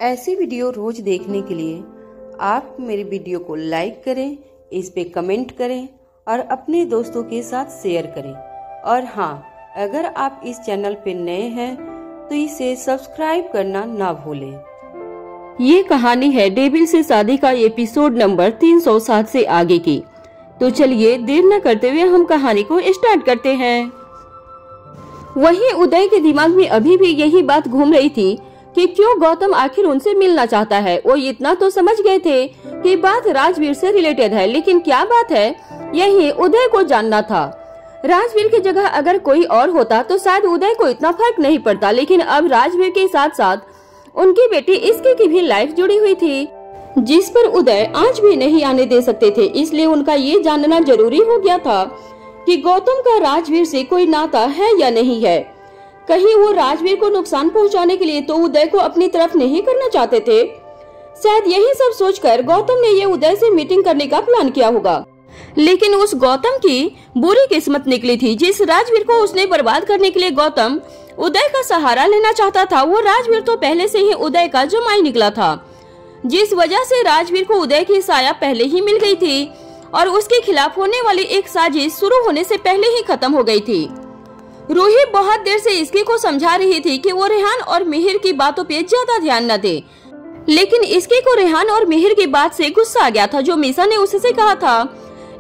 ऐसी वीडियो रोज देखने के लिए आप मेरे वीडियो को लाइक करें, इस पे कमेंट करें और अपने दोस्तों के साथ शेयर करें। और हाँ, अगर आप इस चैनल पे नए हैं तो इसे सब्सक्राइब करना ना भूलें। ये कहानी है डेविल से शादी का एपिसोड नंबर 307 से आगे की। तो चलिए देर न करते हुए हम कहानी को स्टार्ट करते हैं। वहीं उदय के दिमाग में अभी भी यही बात घूम रही थी कि क्यों गौतम आखिर उनसे मिलना चाहता है। वो इतना तो समझ गए थे कि बात राजवीर से रिलेटेड है, लेकिन क्या बात है यही उदय को जानना था। राजवीर की जगह अगर कोई और होता तो शायद उदय को इतना फर्क नहीं पड़ता, लेकिन अब राजवीर के साथ साथ उनकी बेटी इसकी की भी लाइफ जुड़ी हुई थी, जिस पर उदय आज भी नहीं आने दे सकते थे। इसलिए उनका ये जानना जरूरी हो गया था कि गौतम का राजवीर से कोई नाता है या नहीं है। कहीं वो राजवीर को नुकसान पहुंचाने के लिए तो उदय को अपनी तरफ नहीं करना चाहते थे। शायद यही सब सोचकर गौतम ने ये उदय से मीटिंग करने का प्लान किया होगा, लेकिन उस गौतम की बुरी किस्मत निकली थी। जिस राजवीर को उसने बर्बाद करने के लिए गौतम उदय का सहारा लेना चाहता था, वो राजवीर तो पहले से ही उदय का जमाई निकला था, जिस वजह से राजवीर को उदय की साया पहले ही मिल गई थी और उसके खिलाफ होने वाली एक साजिश शुरू होने से पहले ही खत्म हो गई थी। रूही बहुत देर से इसकी को समझा रही थी कि वो रेहान और मिहिर की बातों पे ज्यादा ध्यान न दे, लेकिन इसकी को रेहान और मिहिर की बात से गुस्सा आ गया था जो मीसा ने उससे कहा था।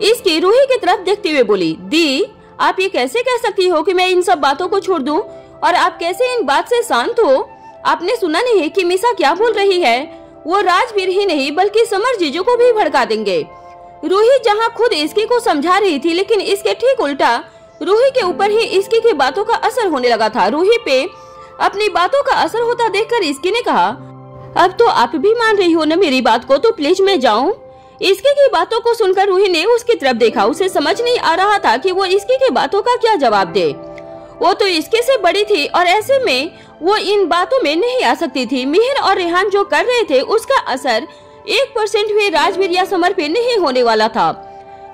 इसकी रूही की तरफ देखते हुए बोली, दी आप ये कैसे कह सकती हो कि मैं इन सब बातों को छोड़ दूं, और आप कैसे इन बात से शांत हो? आपने सुना नहीं कि मीसा क्या बोल रही है? वो राजवीर ही नहीं बल्कि समर जीजू को भी भड़का देंगे। रूही जहाँ खुद इसकी को समझा रही थी, लेकिन इसके ठीक उल्टा रूही के ऊपर ही इसकी की बातों का असर होने लगा था। रूही पे अपनी बातों का असर होता देखकर इसकी ने कहा, अब तो आप भी मान रही हो ना मेरी बात को, तो प्लीज मैं जाऊं? इसकी की बातों को सुनकर रूही ने उसकी तरफ देखा। उसे समझ नहीं आ रहा था कि वो इसकी की बातों का क्या जवाब दे। वो तो इसके से बड़ी थी और ऐसे में वो इन बातों में नहीं आ सकती थी। मिहिर और रेहान जो कर रहे थे उसका असर 1% भी राजवीर या समर पे नहीं होने वाला था।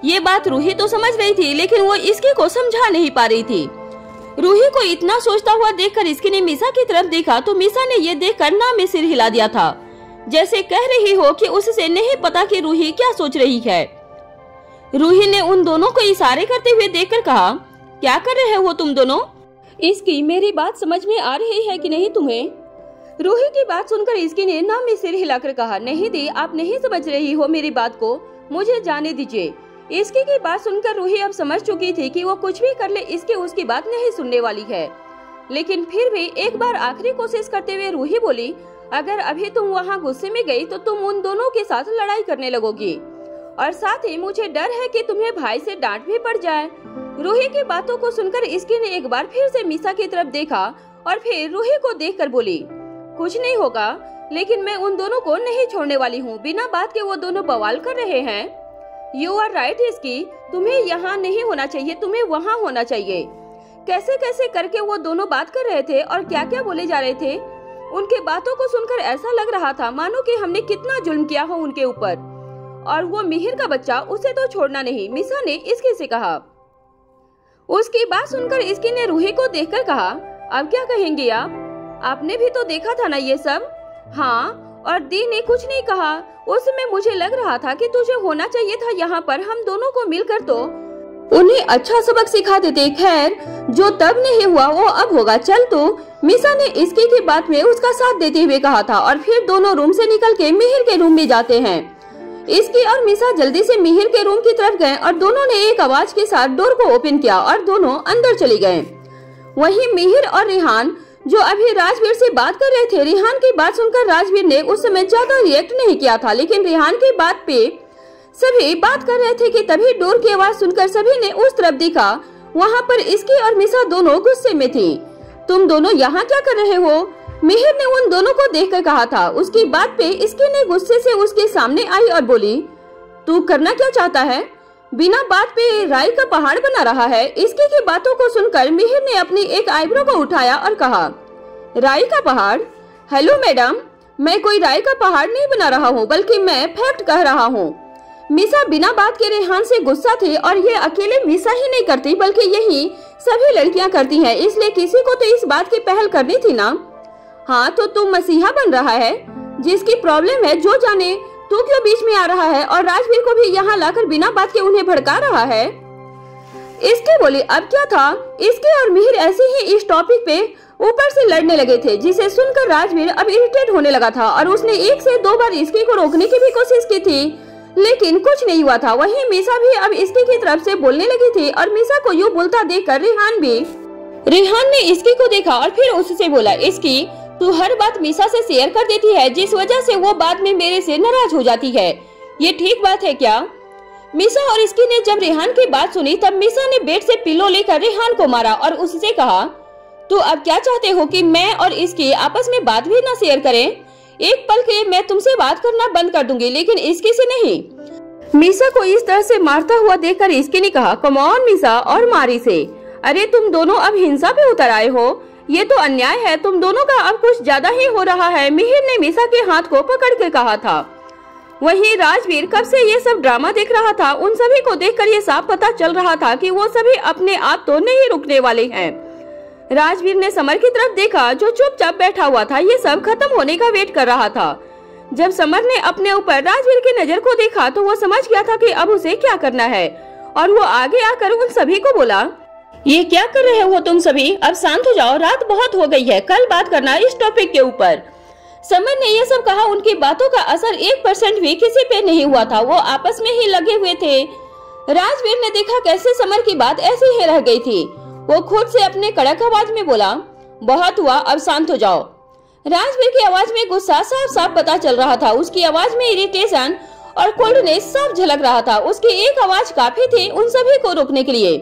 ये बात रूही तो समझ रही थी, लेकिन वो इसकी को समझा नहीं पा रही थी। रूही को इतना सोचता हुआ देखकर इसकी ने मीसा की तरफ देखा तो मीसा ने ये देखकर ना में सिर हिला दिया था, जैसे कह रही हो कि उससे नहीं पता कि रूही क्या सोच रही है। रूही ने उन दोनों को इशारे करते हुए देखकर कहा, क्या कर रहे हो तुम दोनों? इसकी मेरी बात समझ में आ रही है कि नहीं तुम्हें? रूही की बात सुनकर इसकी ने ना में सिर हिलाकर कहा, नहीं दी आप नहीं समझ रही हो मेरी बात को, मुझे जाने दीजिए। इसकी की बात सुनकर रूही अब समझ चुकी थी कि वो कुछ भी कर ले इसकी उसकी बात नहीं सुनने वाली है, लेकिन फिर भी एक बार आखिरी कोशिश करते हुए रूही बोली, अगर अभी तुम वहाँ गुस्से में गई तो तुम उन दोनों के साथ लड़ाई करने लगोगी, और साथ ही मुझे डर है कि तुम्हें भाई से डांट भी पड़ जाए। रूही की बातों को सुनकर इसकी ने एक बार फिर से मीसा की तरफ देखा और फिर रूही को देखकर बोली, कुछ नहीं होगा, लेकिन मैं उन दोनों को नहीं छोड़ने वाली हूँ। बिना बात के वो दोनों बवाल कर रहे हैं। यू आर राइट इसकी, तुम्हें यहाँ नहीं होना चाहिए, तुम्हें वहाँ होना चाहिए। कैसे कैसे करके वो दोनों बात कर रहे थे और क्या क्या बोले जा रहे थे। उनके बातों को सुनकर ऐसा लग रहा था मानो कि हमने कितना जुल्म किया हो उनके ऊपर, और वो मिहिर का बच्चा उसे तो छोड़ना नहीं, मीसा ने इसकी से कहा। उसकी बात सुनकर इसकी ने रूही को देखकर कहा, अब क्या कहेंगे आप? आपने भी तो देखा था ना ये सब? हाँ, और दी ने कुछ नहीं कहा। उस समय मुझे लग रहा था कि तुझे होना चाहिए था यहाँ पर, हम दोनों को मिलकर तो उन्हें अच्छा सबक सिखा देते। खैर, जो तब नहीं हुआ वो अब होगा, चल तो। मीसा ने इसकी की बात में उसका साथ देते हुए कहा था, और फिर दोनों रूम से निकल के मिहिर के रूम में जाते हैं। इसकी और मीसा जल्दी से मिहिर के रूम की तरफ गए और दोनों ने एक आवाज के साथ डोर को ओपन किया और दोनों अंदर चले गए। वहीं मिहिर और रेहान जो अभी राजवीर से बात कर रहे थे, रेहान की बात सुनकर राजवीर ने उस समय ज्यादा रिएक्ट नहीं किया था, लेकिन रेहान की बात पे सभी बात कर रहे थे कि तभी डोर की आवाज सुनकर सभी ने उस तरफ देखा। वहाँ पर इसकी और मीसा दोनों गुस्से में थी। तुम दोनों यहाँ क्या कर रहे हो? मिहिर ने उन दोनों को देखकर कहा था। उसकी बात पे इसकी ने गुस्से से उसके सामने आई और बोली, तू करना क्या चाहता है? बिना बात पे राई का पहाड़ बना रहा है। इसकी की बातों को सुनकर मिहिर ने अपनी एक आईब्रो को उठाया और कहा, राई का पहाड़? हेलो मैडम, मैं कोई राई का पहाड़ नहीं बना रहा हूँ, बल्कि मैं फैक्ट कह रहा हूँ। मीसा बिना बात के रेहान से गुस्सा थी, और ये अकेले मीसा ही नहीं करती बल्कि यही सभी लड़कियां करती हैं, इसलिए किसी को तो इस बात की पहल करनी थी ना। हाँ तो तू मसीहा बन रहा है? जिसकी प्रॉब्लम है जो जाने, तू क्यों बीच में आ रहा है और राजवीर को भी यहाँ लाकर बिना बात के उन्हें भड़का रहा है। इसकी बोली अब क्या था, इसके और मिहिर ऐसे ही इस टॉपिक पे ऊपर से लड़ने लगे थे, जिसे सुनकर राजवीर अब इरिटेट होने लगा था और उसने 1 से 2 बार इसकी को रोकने की भी कोशिश की थी, लेकिन कुछ नहीं हुआ था। वहीं मीसा भी अब इसकी की तरफ से बोलने लगी थी और मीसा को यूं बोलता देखकर रेहान ने इसकी को देखा और फिर उससे बोला, इसकी तू हर बात मीसा से शेयर कर देती है, जिस वजह से वो बाद में मेरे से नाराज हो जाती है, ये ठीक बात है क्या? मीसा और इसकी ने जब रेहान की बात सुनी तब मीसा ने बेड से पिलो लेकर रेहान को मारा और उससे कहा, तो अब क्या चाहते हो कि मैं और इसकी आपस में बात भी ना शेयर करें? एक पल के लिए मैं तुमसे बात करना बंद कर दूंगी, लेकिन इसकी से नहीं। मीसा को इस तरह से मारता हुआ देखकर इसकी ने कहा, कम ऑन मीसा, और मारी से। अरे तुम दोनों अब हिंसा पे उतर आए हो, ये तो अन्याय है, तुम दोनों का अब कुछ ज्यादा ही हो रहा है, मिहिर ने मीसा के हाथ को पकड़ के कहा था। वहीं राजवीर कब से ये सब ड्रामा देख रहा था। उन सभी को देखकर ये साफ पता चल रहा था कि वो सभी अपने आप तो नहीं रुकने वाले हैं। राजवीर ने समर की तरफ देखा जो चुपचाप बैठा हुआ था, ये सब खत्म होने का वेट कर रहा था। जब समर ने अपने ऊपर राजवीर की नजर को देखा तो वो समझ गया था कि अब उसे क्या करना है और वो आगे आकर उन सभी को बोला, ये क्या कर रहे हो तुम सभी, अब शांत हो जाओ, रात बहुत हो गई है, कल बात करना इस टॉपिक के ऊपर। समर ने ये सब कहा, उनकी बातों का असर 1% भी किसी पे नहीं हुआ था, वो आपस में ही लगे हुए थे। राजवीर ने देखा कैसे समर की बात ऐसे ही रह गई थी। वो खुद से अपने कड़क आवाज में बोला, बहुत हुआ, अब शांत हो जाओ। राजवीर की आवाज में गुस्सा साफ साफ पता चल रहा था, उसकी आवाज में इरिटेशन और कोल्डनेस साफ झलक रहा था। उसकी एक आवाज काफी थी उन सभी को रोकने के लिए।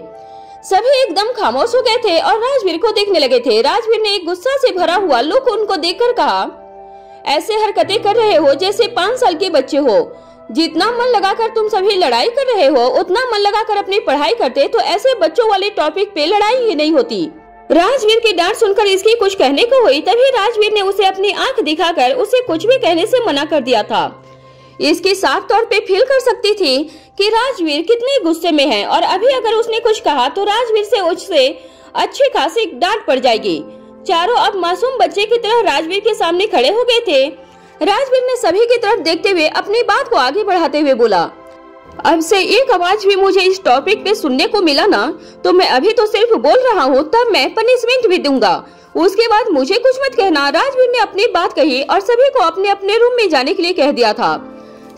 सभी एकदम खामोश हो गए थे और राजवीर को देखने लगे थे। राजवीर ने एक गुस्सा से भरा हुआ लुक उनको देखकर कहा, ऐसे हरकतें कर रहे हो जैसे 5 साल के बच्चे हो। जितना मन लगाकर तुम सभी लड़ाई कर रहे हो, उतना मन लगाकर अपनी पढ़ाई करते तो ऐसे बच्चों वाले टॉपिक पे लड़ाई ही नहीं होती। राजवीर की डांट सुनकर इसकी कुछ कहने को हुई, तभी राजवीर ने उसे अपनी आंख दिखाकर उसे कुछ भी कहने से मना कर दिया था। इसकी साफ तौर पे फील कर सकती थी कि राजवीर कितने गुस्से में है और अभी अगर उसने कुछ कहा तो राजवीर से उससे अच्छी खासी डांट पड़ जाएगी। चारों अब मासूम बच्चे की तरह राजवीर के सामने खड़े हो गए थे। राजवीर ने सभी की तरफ देखते हुए अपनी बात को आगे बढ़ाते हुए बोला, अब से एक आवाज भी मुझे इस टॉपिक पे सुनने को मिला ना तो मैं अभी तो सिर्फ बोल रहा हूँ, तब मैं पनिशमेंट भी दूंगा, उसके बाद मुझे कुछ मत कहना। राजवीर ने अपनी बात कही और सभी को अपने अपने रूम में जाने के लिए कह दिया था।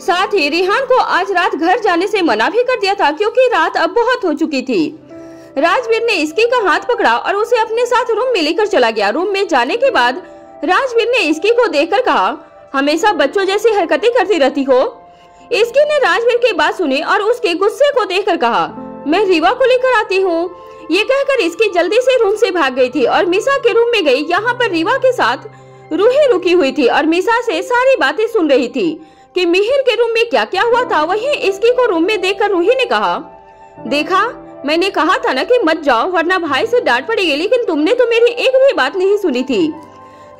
साथ ही रेहान को आज रात घर जाने से मना भी कर दिया था क्योंकि रात अब बहुत हो चुकी थी। राजवीर ने इसकी का हाथ पकड़ा और उसे अपने साथ रूम में लेकर चला गया। रूम में जाने के बाद राजवीर ने इसकी को देखकर कहा, हमेशा बच्चों जैसी हरकतें करती रहती हो। इसकी ने राजवीर की बात सुनी और उसके गुस्से को देखकर कहा, मैं रीवा को लेकर आती हूँ। ये कहकर इसकी जल्दी से रूम से भाग गई थी और मीसा के रूम में गई। यहाँ पर रीवा के साथ रूही रुकी हुई थी और मीसा से सारी बातें सुन रही थी कि मिहिर के रूम में क्या क्या हुआ था। वहीं इसकी को रूम में देखकर रूही ने कहा, देखा मैंने कहा था ना कि मत जाओ वरना भाई से डांट पड़ेगी, लेकिन तुमने तो मेरी एक भी बात नहीं सुनी थी।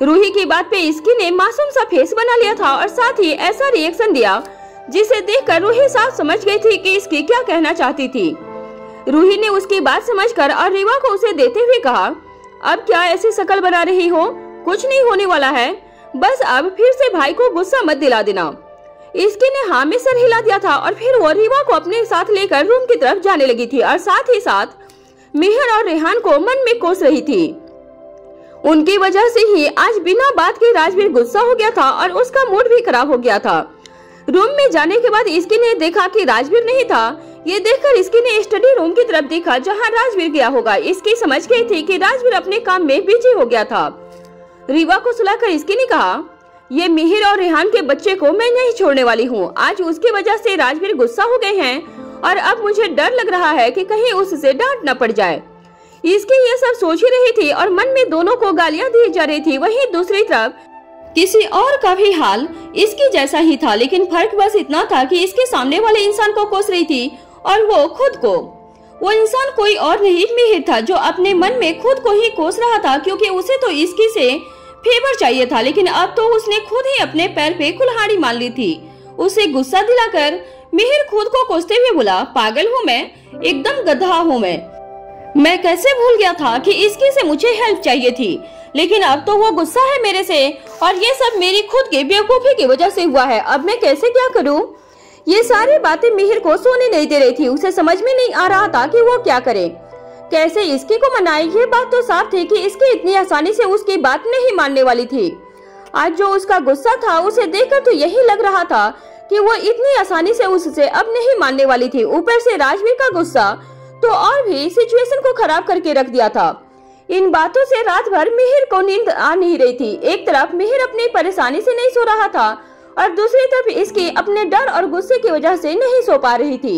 रूही की बात पे इसकी ने मासूम सा फेस बना लिया था और साथ ही ऐसा रिएक्शन दिया जिसे देखकर रूही साफ समझ गई थी कि इसकी क्या कहना चाहती थी। रूही ने उसकी बात समझकर और रीवा को उसे देते हुए कहा, अब क्या ऐसी शक्ल बना रही हो, कुछ नहीं होने वाला है, बस अब फिर से भाई को गुस्सा मत दिला देना। इसकी ने हाँ में सर हिला दिया था और फिर वो रीवा को अपने साथ लेकर रूम की तरफ जाने लगी थी और साथ ही साथ मिहिर और रेहान को मन में कोस रही थी। उनकी वजह से ही आज बिना बात के राजवीर गुस्सा हो गया था और उसका मूड भी खराब हो गया था। रूम में जाने के बाद इसकी ने देखा कि राजवीर नहीं था। ये देखकर इसकी ने स्टडी रूम की तरफ देखा जहां राजवीर गया होगा। इसकी समझ गई थी कि राजवीर अपने काम में बिजी हो गया था। रीवा को सुलाकर इसकी ने कहा, ये मिहिर और रेहान के बच्चे को मैं नहीं छोड़ने वाली हूँ। आज उसकी वजह से राजवीर गुस्सा हो गए हैं और अब मुझे डर लग रहा है कि कहीं उससे डांट न पड़ जाए। इसकी ये सब सोच ही रही थी और मन में दोनों को गालियां दी जा रही थी। वहीं दूसरी तरफ किसी और का भी हाल इसके जैसा ही था, लेकिन फर्क बस इतना था कि इसके सामने वाले इंसान को कोस रही थी और वो खुद को। वो इंसान कोई और नहीं मिहिर था जो अपने मन में खुद को ही कोस रहा था क्योंकि उसे तो इसकी से फेवर चाहिए था, लेकिन अब तो उसने खुद ही अपने पैर पे कुल्हाड़ी मान ली थी। उसे गुस्सा दिलाकर मिहिर खुद को कोसते हुए बोला, पागल हूँ मैं, एकदम गधा हूँ मैं। मैं कैसे भूल गया था कि इसकी से मुझे हेल्प चाहिए थी, लेकिन अब तो वो गुस्सा है मेरे से और ये सब मेरी खुद की बेवकूफी की वजह से हुआ है। अब मैं कैसे क्या करूं? ये सारी बातें मिहिर को सोने नहीं दे रही थी। उसे समझ में नहीं आ रहा था कि वो क्या करे, कैसे इसकी को मनाए। ये बात तो साफ थी कि इसकी इतनी आसानी से उसकी बात नहीं मानने वाली थी। आज जो उसका गुस्सा था उसे देखकर तो यही लग रहा था कि वो इतनी आसानी से उससे अब नहीं मानने वाली थी। ऊपर से राजवीर का गुस्सा तो और भी सिचुएशन को खराब करके रख दिया था। इन बातों से रात भर मिहिर को नींद आ नहीं रही थी। एक तरफ मिहिर अपनी परेशानी से नहीं सो रहा था और दूसरी तरफ इसकी अपने डर और गुस्से की वजह से नहीं सो पा रही थी।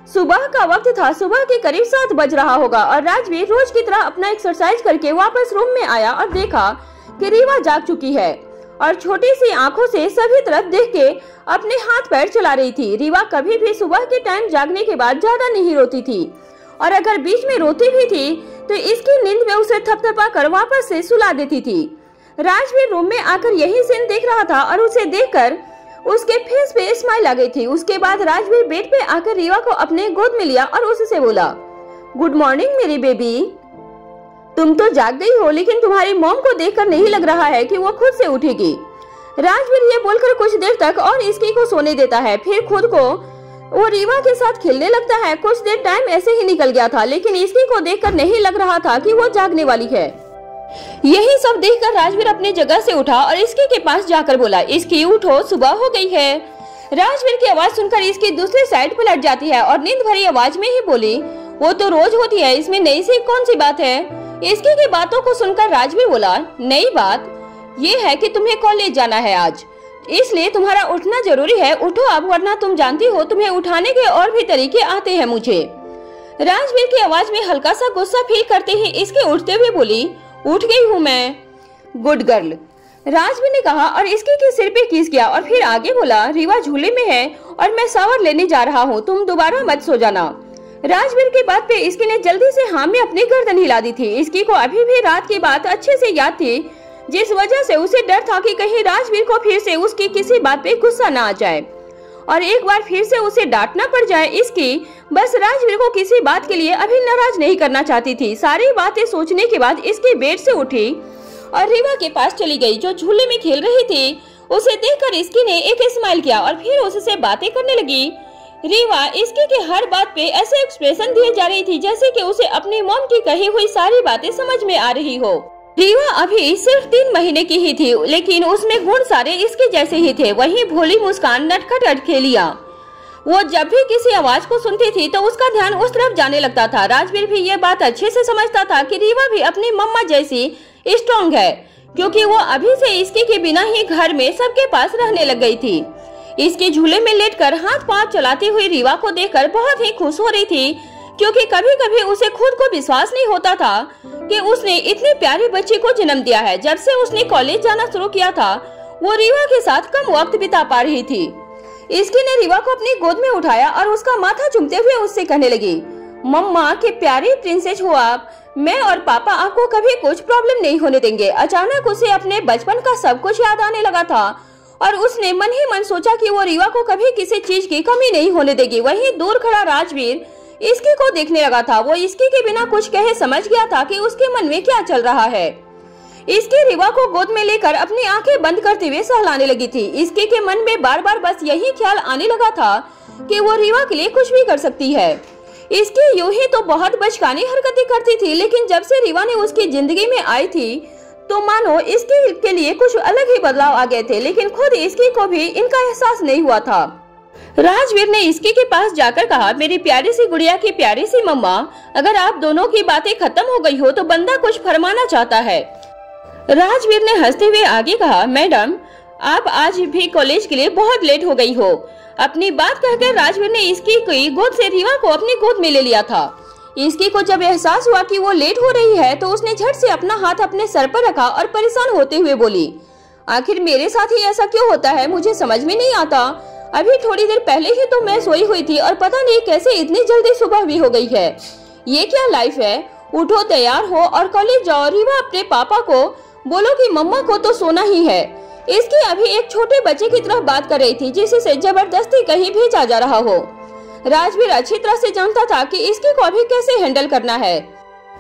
सुबह का वक्त था, सुबह के करीब 7 बज रहा होगा और राजवीर रोज की तरह अपना एक्सरसाइज करके वापस रूम में आया और देखा कि रीवा जाग चुकी है और छोटी सी आंखों से सभी तरफ देख के अपने हाथ पैर चला रही थी। रीवा कभी भी सुबह के टाइम जागने के बाद ज्यादा नहीं रोती थी और अगर बीच में रोती भी थी तो इसकी नींद में उसे थपथपा कर वापस से सुला देती थी। राजवीर रूम में आकर यही सीन देख रहा था और उसे देखकर उसके फेस पे स्माइल आ गई थी। उसके बाद राजवीर बेड पे आकर रीवा को अपने गोद में लिया और उससे बोला, गुड मॉर्निंग मेरी बेबी, तुम तो जाग गई हो लेकिन तुम्हारी मॉम को देखकर नहीं लग रहा है कि वो खुद से उठेगी। राजवीर ये बोलकर कुछ देर तक और इसकी को सोने देता है, फिर खुद को वो रीवा के साथ खेलने लगता है। कुछ देर टाइम ऐसे ही निकल गया था लेकिन इसकी को देखकर नहीं लग रहा था कि वो जागने वाली है। यही सब देखकर राजवीर अपनी जगह से उठा और इसकी के पास जाकर बोला, इसकी उठो, सुबह हो गई है। राजवीर की आवाज सुनकर इसकी दूसरी साइड पलट जाती है और नींद भरी आवाज में ही बोली, वो तो रोज होती है, इसमें नई सी कौन सी बात है। इसकी की बातों को सुनकर राजवीर बोला, नई बात ये है कि तुम्हें कॉलेज जाना है आज, इसलिए तुम्हारा उठना जरूरी है, उठो अब, वरना तुम जानती हो तुम्हें उठाने के और भी तरीके आते हैं मुझे। राजवीर की आवाज में हल्का सा गुस्सा फील करते ही इसके उठते हुए बोली, उठ गई हूँ मैं। गुड गर्ल, राजवीर ने कहा और इसके के सिर पे किस किया और फिर आगे बोला, रीवा झूले में है और मैं शावर लेने जा रहा हूँ, तुम दोबारा मत सो जाना। राजवीर की बात पे इसकी ने जल्दी से हाँ में अपनी गर्दन हिला दी थी। इसकी को अभी भी रात की बात अच्छे से याद थी, जिस वजह से उसे डर था कि कहीं राजवीर को फिर से उसकी किसी बात पे गुस्सा ना आ जाए और एक बार फिर से उसे डांटना पड़ जाए। इसकी बस राजवीर को किसी बात के लिए अभी नाराज नहीं करना चाहती थी। सारी बातें सोचने के बाद इसकी बेड से उठी और रीवा के पास चली गई जो झूले में खेल रही थी। उसे देखकर इसकी ने एक स्माइल किया और फिर उससे बातें करने लगी। रीवा इसकी के हर बात पे ऐसे एक्सप्रेशन दिए जा रही थी जैसे कि उसे अपनी मॉम की कही हुई सारी बातें समझ में आ रही हो। रीवा अभी सिर्फ 3 महीने की ही थी लेकिन उसमें गुण सारे इसके जैसे ही थे। वही भोली मुस्कान, नटखट अटखेलियां। वो जब भी किसी आवाज को सुनती थी तो उसका ध्यान उस तरफ जाने लगता था। राजवीर भी ये बात अच्छे से समझता था कि रीवा भी अपनी मम्मा जैसी स्ट्रॉन्ग है, क्योंकि वो अभी से इसके के बिना ही घर में सबके पास रहने लग गई थी। इसके झूले में लेटकर हाथ पांव चलाती हुई रीवा को देखकर बहुत ही खुश हो रही थी, क्योंकि कभी कभी उसे खुद को विश्वास नहीं होता था कि उसने इतनी प्यारी बच्ची को जन्म दिया है। जब से उसने कॉलेज जाना शुरू किया था वो रीवा के साथ कम वक्त बिता पा रही थी। इसकी ने रीवा को अपनी गोद में उठाया और उसका माथा चूमते हुए उससे कहने लगी, मम्मा के प्यारी प्रिंसेस हो आप, मैं और पापा आपको कभी कुछ प्रॉब्लम नहीं होने देंगे। अचानक उसे अपने बचपन का सब कुछ याद आने लगा था और उसने मन ही मन सोचा कि वो रीवा को कभी किसी चीज की कमी नहीं होने देगी। वहीं दूर खड़ा राजवीर इसकी को देखने लगा था। वो इसकी के बिना कुछ कहे समझ गया था कि उसके मन में क्या चल रहा है। इसकी रीवा को गोद में लेकर अपनी आंखें बंद करते हुए सहलाने लगी थी। इसके के मन में बार बार बस यही ख्याल आने लगा था कि वो रीवा के लिए कुछ भी कर सकती है। इसकी यूं ही तो बहुत बचकानी हरकतें करती थी, लेकिन जब से रीवा ने उसकी जिंदगी में आई थी तो मानो इसकी के लिए कुछ अलग ही बदलाव आ गए थे, लेकिन खुद इसकी को भी इनका एहसास नहीं हुआ था। राजवीर ने इसकी के पास जाकर कहा, मेरी प्यारी सी गुड़िया की प्यारी सी मम्मा, अगर आप दोनों की बातें खत्म हो गई हो तो बंदा कुछ फरमाना चाहता है। राजवीर ने हंसते हुए आगे कहा, मैडम आप आज भी कॉलेज के लिए बहुत लेट हो गई हो। अपनी बात कहकर राजवीर ने इसकी गोद से रीवा को अपनी गोद में ले लिया था। इसकी को जब एहसास हुआ कि वो लेट हो रही है तो उसने झट से अपना हाथ अपने सर पर रखा और परेशान होते हुए बोली, आखिर मेरे साथ ही ऐसा क्यों होता है, मुझे समझ में नहीं आता। अभी थोड़ी देर पहले ही तो मैं सोई हुई थी और पता नहीं कैसे इतनी जल्दी सुबह भी हो गई है। ये क्या लाइफ है। उठो, तैयार हो और कॉलेज जाओ। रीवा अपने पापा को बोलो कि मम्मा को तो सोना ही है। इसकी अभी एक छोटे बच्चे की तरफ बात कर रही थी जिसे जबरदस्ती कहीं भेजा जा रहा हो। राजवीर अच्छी तरह से जानता था कि इसकी को अभी कैसे हैंडल करना है।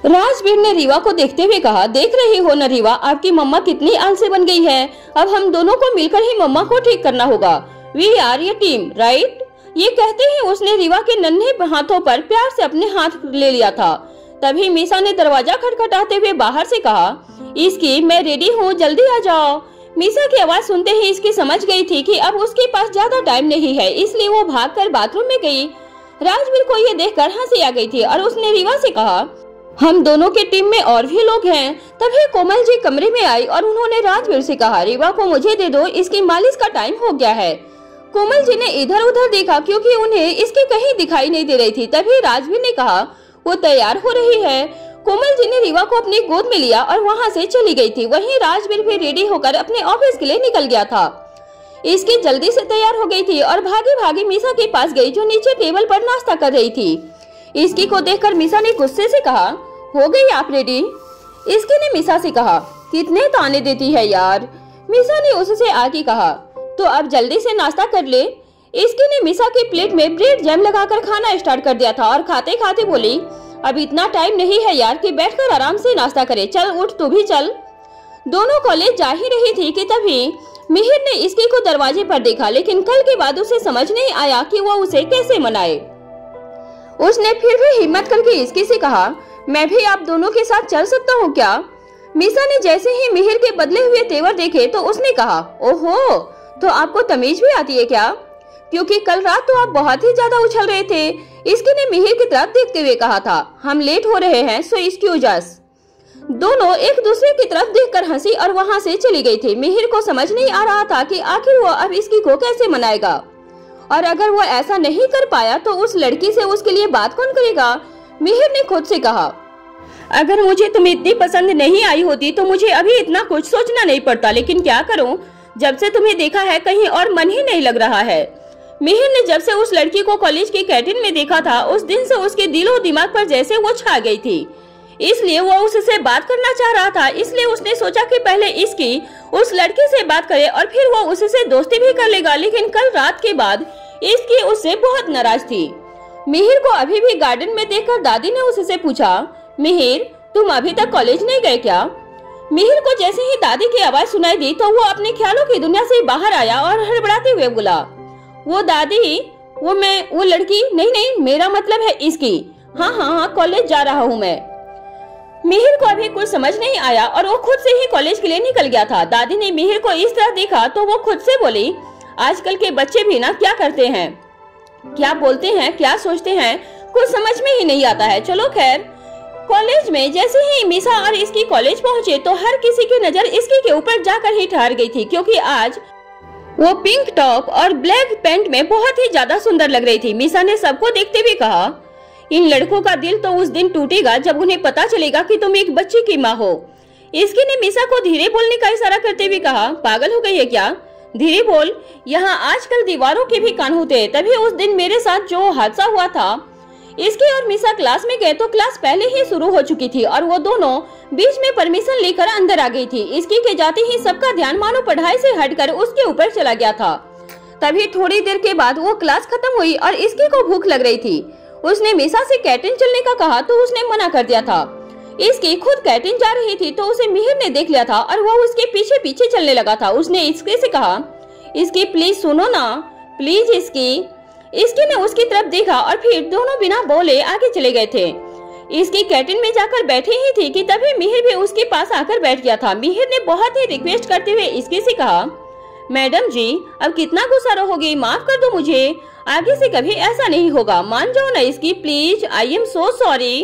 राजवीर ने रीवा को देखते हुए कहा, देख रही हो न रीवा, आपकी मम्मा कितनी आलसी बन गई है। अब हम दोनों को मिलकर ही मम्मा को ठीक करना होगा। We are a team, right? ये कहते ही उसने रीवा के नन्हे हाथों पर प्यार से अपने हाथ ले लिया था। तभी मीसा ने दरवाजा खटखटाते हुए बाहर से कहा, इसकी मैं रेडी हूँ, जल्दी आ जाओ। मीसा की आवाज सुनते ही इसकी समझ गई थी कि अब उसके पास ज्यादा टाइम नहीं है, इसलिए वो भागकर बाथरूम में गई। राजवीर को ये देखकर हंसी आ गई थी और उसने रीवा से कहा, हम दोनों के टीम में और भी लोग हैं। तभी कोमल जी कमरे में आई और उन्होंने राजवीर से कहा, रीवा को मुझे दे दो, इसकी मालिश का टाइम हो गया है। कोमल जी ने इधर उधर देखा क्योंकि उन्हें इसकी कहीं दिखाई नहीं दे रही थी। तभी राजवीर ने कहा, वो तैयार हो रही है। कोमल जी ने रीवा को अपनी गोद में लिया और वहाँ से चली गई थी। वहीं राजवीर भी रेडी होकर अपने ऑफिस के लिए निकल गया था। इसकी जल्दी से तैयार हो गई थी और भागी भागी मीसा के पास गई, जो नीचे टेबल पर नाश्ता कर रही थी। इसकी को देखकर मीसा ने गुस्से से कहा, हो गई आप रेडी? इसकी ने मीसा से कहा, कितने ताने देती है यार। मीसा ने उससे आगे कहा, तो अब जल्दी से नाश्ता कर ले। इसकी ने मीसा की प्लेट में ब्रेड जैम लगाकर खाना स्टार्ट कर दिया था और खाते खाते बोली, अब इतना टाइम नहीं है यार कि बैठकर आराम से नाश्ता करे, चल उठ तू भी चल। दोनों कॉलेज जा ही रही थी कि तभी मिहिर ने इसकी को दरवाजे पर देखा, लेकिन कल के बाद उसे समझ नहीं आया कि वो उसे कैसे मनाए। उसने फिर भी हिम्मत करके इसकी से कहा, मैं भी आप दोनों के साथ चल सकता हूँ क्या? मीसा ने जैसे ही मिहिर के बदले हुए तेवर देखे तो उसने कहा, ओहो, तो आपको तमीज भी आती है क्या? क्योंकि कल रात तो आप बहुत ही ज्यादा उछल रहे थे। इसकी ने मिहिर की तरफ देखते हुए कहा था, हम लेट हो रहे हैं, सो एक्सक्यूज अस। दोनों एक दूसरे की तरफ देखकर हंसी और वहां से चली गई थी। मिहिर को समझ नहीं आ रहा था कि आखिर वो अब इसकी को कैसे मनाएगा, और अगर वो ऐसा नहीं कर पाया तो उस लड़की से उसके लिए बात कौन करेगा। मिहिर ने खुद से कहा, अगर मुझे तुम इतनी पसंद नहीं आई होती तो मुझे अभी इतना कुछ सोचना नहीं पड़ता, लेकिन क्या करूं, जब से तुम्हें देखा है कहीं और मन ही नहीं लग रहा है। मिहिर ने जब से उस लड़की को कॉलेज की कैंटीन में देखा था, उस दिन से उसके दिलो दिमाग पर जैसे वो छा गई थी, इसलिए वो उससे बात करना चाह रहा था। इसलिए उसने सोचा कि पहले इसकी उस लड़की से बात करे और फिर वो उससे दोस्ती भी कर लेगा। लेकिन कल रात के बाद इसकी उससे बहुत नाराज थी। मिहिर को अभी भी गार्डन में देखकर दादी ने उससे पूछा, मिहिर तुम अभी तक कॉलेज नहीं गए क्या? मिहिर को जैसे ही दादी की आवाज सुनाई दी तो वो अपने ख्यालों की दुनिया से बाहर आया और हड़बड़ाते हुए बोला, वो दादी, वो लड़की नहीं, मेरा मतलब है इसकी। हाँ, कॉलेज जा रहा हूँ मैं। मिहिर को अभी कुछ समझ नहीं आया और वो खुद से ही कॉलेज के लिए निकल गया था। दादी ने मिहिर को इस तरह देखा तो वो खुद से बोली, आजकल के बच्चे भी ना क्या करते हैं, क्या बोलते हैं, क्या सोचते हैं, कुछ समझ में ही नहीं आता है। चलो खैर। कॉलेज में जैसे ही मीसा और इसकी कॉलेज पहुंचे तो हर किसी की नजर इसकी के ऊपर जाकर ही ठहर गई थी, क्योंकि आज वो पिंक टॉप और ब्लैक पैंट में बहुत ही ज्यादा सुंदर लग रही थी। मीसा ने सबको देखते हुए कहा, इन लड़कों का दिल तो उस दिन टूटेगा जब उन्हें पता चलेगा कि तुम एक बच्चे की माँ हो। इसकी ने मीसा को धीरे बोलने का इशारा करते हुए कहा, पागल हो गई है क्या, धीरे बोल, यहाँ आजकल दीवारों के भी कान होते हैं। तभी उस दिन मेरे साथ जो हादसा हुआ था, इसकी और मीसा क्लास में गए तो क्लास पहले ही शुरू हो चुकी थी और वो दोनों बीच में परमिशन लेकर अंदर आ गई थी। इसकी के जाते ही सबका ध्यान मानो पढ़ाई से हटकर उसके ऊपर चला गया था। तभी थोड़ी देर के बाद वो क्लास खत्म हुई और इसकी को भूख लग रही थी। उसने मीसा से कैंटीन चलने का कहा तो उसने मना कर दिया था। इसकी खुद कैंटीन जा रही थी तो उसे मिहिर ने देख लिया था और वो उसके पीछे पीछे चलने लगा था। उसने इसके से कहा, इसकी प्लीज सुनो ना, प्लीज इसकी ने उसकी तरफ देखा और फिर दोनों बिना बोले आगे चले गए थे। इसकी कैंटीन में जाकर बैठी ही थी कि तभी मिहिर भी उसके पास आकर बैठ गया था। मिहिर ने बहुत ही रिक्वेस्ट करते हुए इसकी से कहा, मैडम जी अब कितना गुस्सा रहोगी, माफ कर दो मुझे, आगे से कभी ऐसा नहीं होगा, मान जाओ ना इसकी, please, I am so sorry.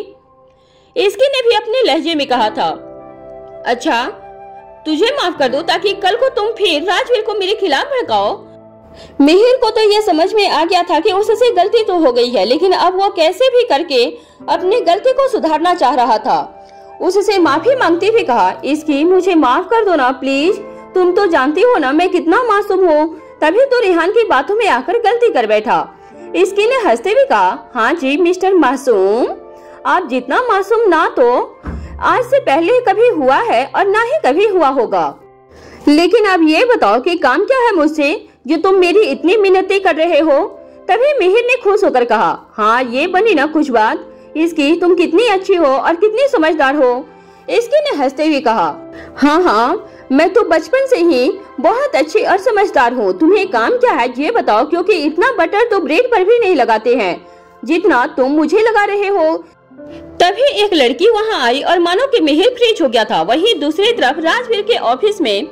इसकी ने भी अपने लहजे में कहा था, अच्छा तुझे माफ कर दो ताकि कल को तुम फिर राजवीर को मेरे खिलाफ भड़काओ। मिहिर को तो यह समझ में आ गया था कि उससे गलती तो हो गई है, लेकिन अब वो कैसे भी करके अपनी गलती को सुधारना चाह रहा था। उससे माफी मांगते हुए कहा, इसकी मुझे माफ कर दो ना प्लीज, तुम तो जानती हो ना मैं कितना मासूम हूँ। तभी तो रेहान की बातों में आकर गलती कर बैठा। इसकी ने हंसते हुए कहा, हाँ जी मिस्टर मासूम, आप जितना मासूम ना तो आज से पहले कभी हुआ है और ना ही कभी हुआ होगा। लेकिन अब ये बताओ कि काम क्या है मुझसे जो तुम मेरी इतनी मिन्नतें कर रहे हो। तभी मिहिर ने खुश होकर कहा, हाँ ये बनी ना कुछ बात। इसकी तुम कितनी अच्छी हो और कितनी समझदार हो। इसकी ने हंसते हुए कहा, हाँ, मैं तो बचपन से ही बहुत अच्छी और समझदार हूँ। तुम्हें काम क्या है ये बताओ, क्योंकि इतना बटर तो ब्रेड पर भी नहीं लगाते हैं जितना तुम मुझे लगा रहे हो। तभी एक लड़की वहाँ आई और मानो कि मिहिर फ्रीज हो गया था। वहीं दूसरी तरफ राजवीर के ऑफिस में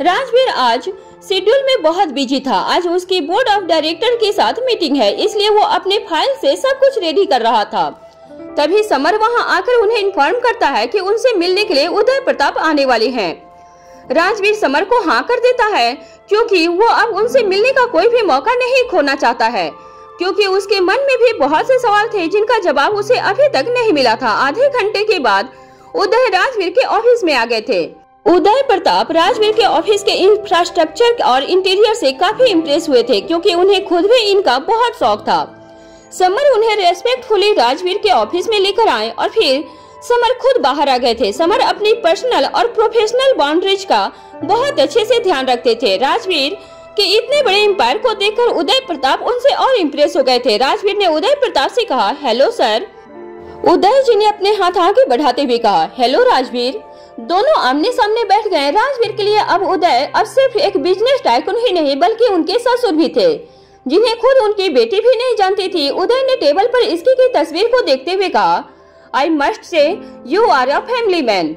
राजवीर आज शेड्यूल में बहुत बिजी था। आज उसकी बोर्ड ऑफ डायरेक्टर के साथ मीटिंग है, इसलिए वो अपने फाइल से सब कुछ रेडी कर रहा था। तभी समर वहां आकर उन्हें इन्फॉर्म करता है कि उनसे मिलने के लिए उदय प्रताप आने वाले हैं। राजवीर समर को हाँ कर देता है, क्योंकि वो अब उनसे मिलने का कोई भी मौका नहीं खोना चाहता है, क्योंकि उसके मन में भी बहुत से सवाल थे जिनका जवाब उसे अभी तक नहीं मिला था। आधे घंटे के बाद उदय राजवीर के ऑफिस में आ गए थे। उदय प्रताप राजवीर के ऑफिस के इंफ्रास्ट्रक्चर और इंटीरियर से काफी इम्प्रेस हुए थे, क्योंकि उन्हें खुद भी इनका बहुत शौक था। समर उन्हें रेस्पेक्टफुली राजवीर के ऑफिस में लेकर आए और फिर समर खुद बाहर आ गए थे। समर अपनी पर्सनल और प्रोफेशनल बाउंड्रीज का बहुत अच्छे से ध्यान रखते थे। राजवीर के इतने बड़े एम्पायर को देखकर उदय प्रताप उनसे और इम्प्रेस हो गए थे। राजवीर ने उदय प्रताप से कहा, हेलो सर। उदय जी ने अपने हाथ आगे बढ़ाते हुए कहा, हेलो राजवीर। दोनों आमने सामने बैठ गए। राजवीर के लिए अब उदय अब सिर्फ एक बिजनेस टाइकून ही नहीं बल्कि उनके ससुर भी थे, जिन्हें खुद उनकी बेटी भी नहीं जानती थी। उदय ने टेबल पर इसकी की तस्वीर को देखते हुए कहा, I must say you are a family man.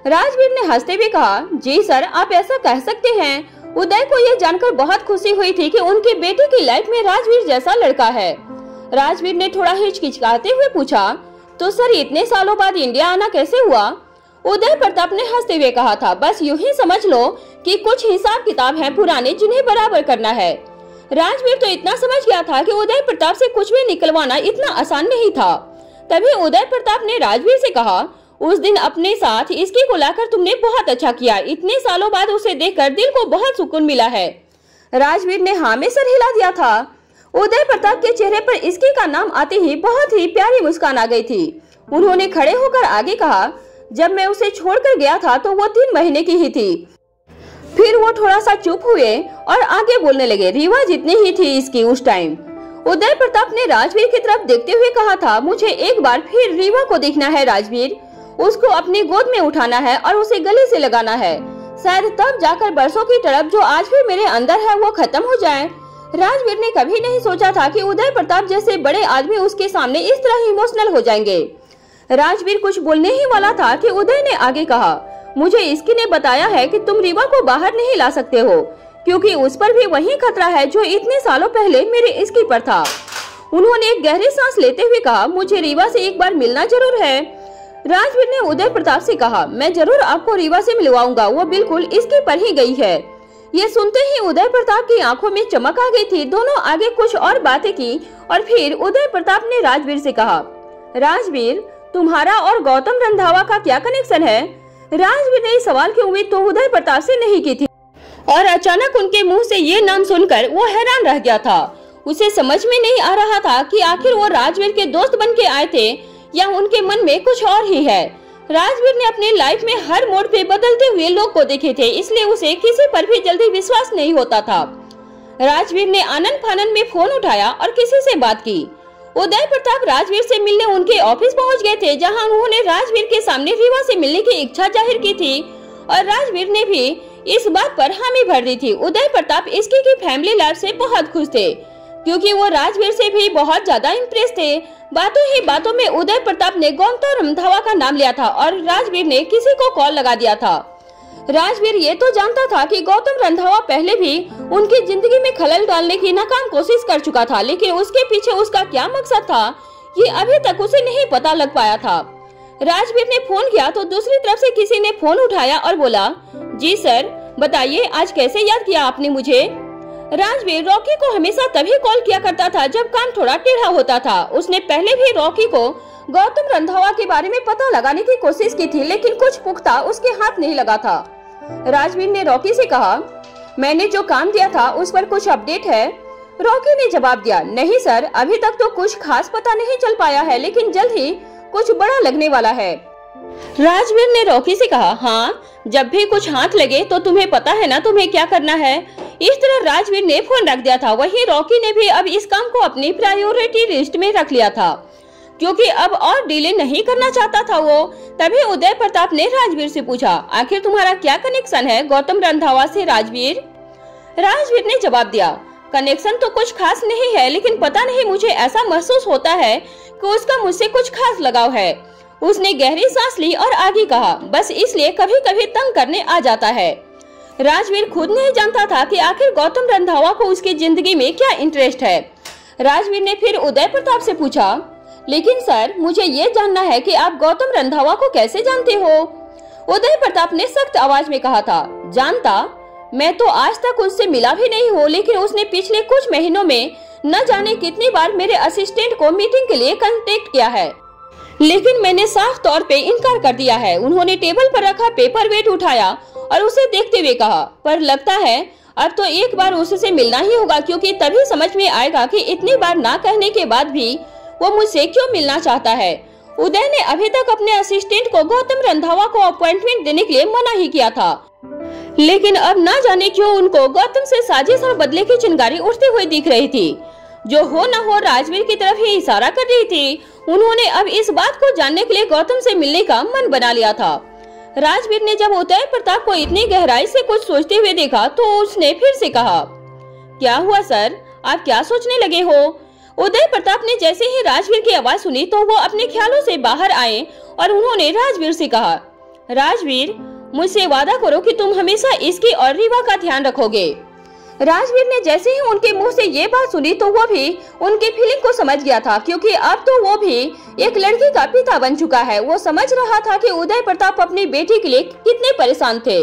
Rajveer ने हंसते हुए कहा, जी सर, आप ऐसा कह सकते हैं। उदय को यह जानकर बहुत खुशी हुई थी कि उनकी बेटी की लाइफ में राजवीर जैसा लड़का है। राजवीर ने थोड़ा हिचकिचाते हुए पूछा, तो सर इतने सालों बाद इंडिया आना कैसे हुआ? उदय प्रताप ने हंसते हुए कहा था, बस यूं ही समझ लो कि कुछ हिसाब किताब है पुराने जिन्हें बराबर करना है। राजवीर तो इतना समझ गया था कि उदय प्रताप से कुछ भी निकलवाना इतना आसान नहीं था। तभी उदय प्रताप ने राजवीर से कहा, उस दिन अपने साथ इसकी को लाकर तुमने बहुत अच्छा किया। इतने सालों बाद उसे देखकर दिल को बहुत सुकून मिला है। राजवीर ने हाँ में सर हिला दिया था। उदय प्रताप के चेहरे पर इसकी का नाम आते ही बहुत ही प्यारी मुस्कान आ गई थी। उन्होंने खड़े होकर आगे कहा, जब मैं उसे छोड़कर गया था तो वो 3 महीने की ही थी। फिर वो थोड़ा सा चुप हुए और आगे बोलने लगे, रीवा जितनी ही थी इसकी उस टाइम। उदय प्रताप ने राजवीर की तरफ देखते हुए कहा था, मुझे एक बार फिर रीवा को देखना है राजवीर। उसको अपनी गोद में उठाना है और उसे गले से लगाना है। शायद तब जाकर बरसों की तड़प जो आज भी मेरे अंदर है वो खत्म हो जाए। राजवीर ने कभी नहीं सोचा था कि उदय प्रताप जैसे बड़े आदमी उसके सामने इस तरह इमोशनल हो जाएंगे। राजवीर कुछ बोलने ही वाला था कि उदय ने आगे कहा, मुझे इसकी ने बताया है कि तुम रीवा को बाहर नहीं ला सकते हो, क्योंकि उस पर भी वही खतरा है जो इतने सालों पहले मेरे इसकी पर था। उन्होंने एक गहरी सांस लेते हुए कहा, मुझे रीवा से एक बार मिलना जरूर है। राजवीर ने उदय प्रताप से कहा, मैं जरूर आपको रीवा से मिलवाऊंगा, वो बिल्कुल इसके पर ही गई है। ये सुनते ही उदय प्रताप की आंखों में चमक आ गई थी। दोनों आगे कुछ और बातें की और फिर उदय प्रताप ने राजवीर से कहा, राजवीर, तुम्हारा और गौतम रंधावा का क्या कनेक्शन है? राजवीर ने इस सवाल की उम्मीद तो उदय प्रताप से नहीं की थी और अचानक उनके मुंह से ये नाम सुनकर वो हैरान रह गया था। उसे समझ में नहीं आ रहा था कि आखिर वो राजवीर के दोस्त बन के आए थे या उनके मन में कुछ और ही है। राजवीर ने अपनी लाइफ में हर मोड़ पे बदलते हुए लोग को देखे थे, इसलिए उसे किसी पर भी जल्दी विश्वास नहीं होता था। राजवीर ने आनन फानन में फोन उठाया और किसी से बात की। उदय प्रताप राजवीर से मिलने उनके ऑफिस पहुंच गए थे, जहां उन्होंने राजवीर के सामने रीवा से मिलने की इच्छा जाहिर की थी और राजवीर ने भी इस बात पर हामी भर दी थी। उदय प्रताप इसकी की फैमिली लाइफ से बहुत खुश थे, क्योंकि वो राजवीर से भी बहुत ज्यादा इम्प्रेस थे। बातों ही बातों में उदय प्रताप ने गौतम रंधावा का नाम लिया था और राजवीर ने किसी को कॉल लगा दिया था। राजवीर ये तो जानता था कि गौतम रंधावा पहले भी उनकी जिंदगी में खलल डालने की नाकाम कोशिश कर चुका था, लेकिन उसके पीछे उसका क्या मकसद था ये अभी तक उसे नहीं पता लग पाया था। राजवीर ने फोन किया तो दूसरी तरफ से किसी ने फोन उठाया और बोला, जी सर, बताइए आज कैसे याद किया आपने मुझे? राजवीर रॉकी को हमेशा तभी कॉल किया करता था जब काम थोड़ा टेढ़ा होता था। उसने पहले भी रॉकी को गौतम रंधावा के बारे में पता लगाने की कोशिश की थी, लेकिन कुछ पुख्ता उसके हाथ नहीं लगा था। राजवीर ने रॉकी से कहा, मैंने जो काम दिया था उस पर कुछ अपडेट है? रॉकी ने जवाब दिया, नहीं सर, अभी तक तो कुछ खास पता नहीं चल पाया है, लेकिन जल्द ही कुछ बड़ा लगने वाला है। राजवीर ने रॉकी से कहा, हाँ, जब भी कुछ हाथ लगे तो तुम्हें पता है ना तुम्हें क्या करना है। इस तरह राजवीर ने फोन रख दिया था। वहीं रॉकी ने भी अब इस काम को अपनी प्रायोरिटी लिस्ट में रख लिया था। क्योंकि अब और डिले नहीं करना चाहता था वो। तभी उदय प्रताप ने राजवीर से पूछा, आखिर तुम्हारा क्या कनेक्शन है गौतम रंधावा से राजवीर? राजवीर ने जवाब दिया, कनेक्शन तो कुछ खास नहीं है, लेकिन पता नहीं मुझे ऐसा महसूस होता है कि उसका मुझसे कुछ खास लगाव है। उसने गहरी सांस ली और आगे कहा, बस इसलिए कभी कभी तंग करने आ जाता है। राजवीर खुद नहीं जानता था कि आखिर गौतम रंधावा को उसकी जिंदगी में क्या इंटरेस्ट है। राजवीर ने फिर उदय प्रताप से पूछा, लेकिन सर मुझे ये जानना है कि आप गौतम रंधावा को कैसे जानते हो? उदय प्रताप ने सख्त आवाज में कहा था, जानता? मैं तो आज तक उससे मिला भी नहीं हूँ, लेकिन उसने पिछले कुछ महीनों में न जाने कितनी बार मेरे असिस्टेंट को मीटिंग के लिए कांटेक्ट किया है, लेकिन मैंने साफ तौर पे इनकार कर दिया है। उन्होंने टेबल पर रखा पेपर वेट उठाया और उसे देखते हुए कहा, पर लगता है अब तो एक बार उससे मिलना ही होगा, क्योंकि तभी समझ में आएगा कि इतनी बार ना कहने के बाद भी वो मुझसे क्यों मिलना चाहता है। उदय ने अभी तक अपने असिस्टेंट को गौतम रंधावा को अपॉइंटमेंट देने के लिए मना ही किया था, लेकिन अब ना जाने क्यों उनको गौतम से साजिश और बदले की चिंगारी उठती हुई दिख रही थी, जो हो न हो राजवीर की तरफ ही इशारा कर रही थी। उन्होंने अब इस बात को जानने के लिए गौतम से मिलने का मन बना लिया था। राजवीर ने जब उदय प्रताप को इतनी गहराई से कुछ सोचते हुए देखा तो उसने फिर से कहा, क्या हुआ सर, आप क्या सोचने लगे हो? उदय प्रताप ने जैसे ही राजवीर की आवाज सुनी तो वो अपने ख्यालों से बाहर आए और उन्होंने राजवीर से कहा, राजवीर मुझसे वादा करो कि तुम हमेशा इसकी और रीवा का ध्यान रखोगे। राजवीर ने जैसे ही उनके मुंह से ये बात सुनी तो वो भी उनकी फीलिंग को समझ गया था, क्योंकि अब तो वो भी एक लड़की का पिता बन चुका है। वो समझ रहा था कि उदय प्रताप अपनी बेटी के लिए कितने परेशान थे।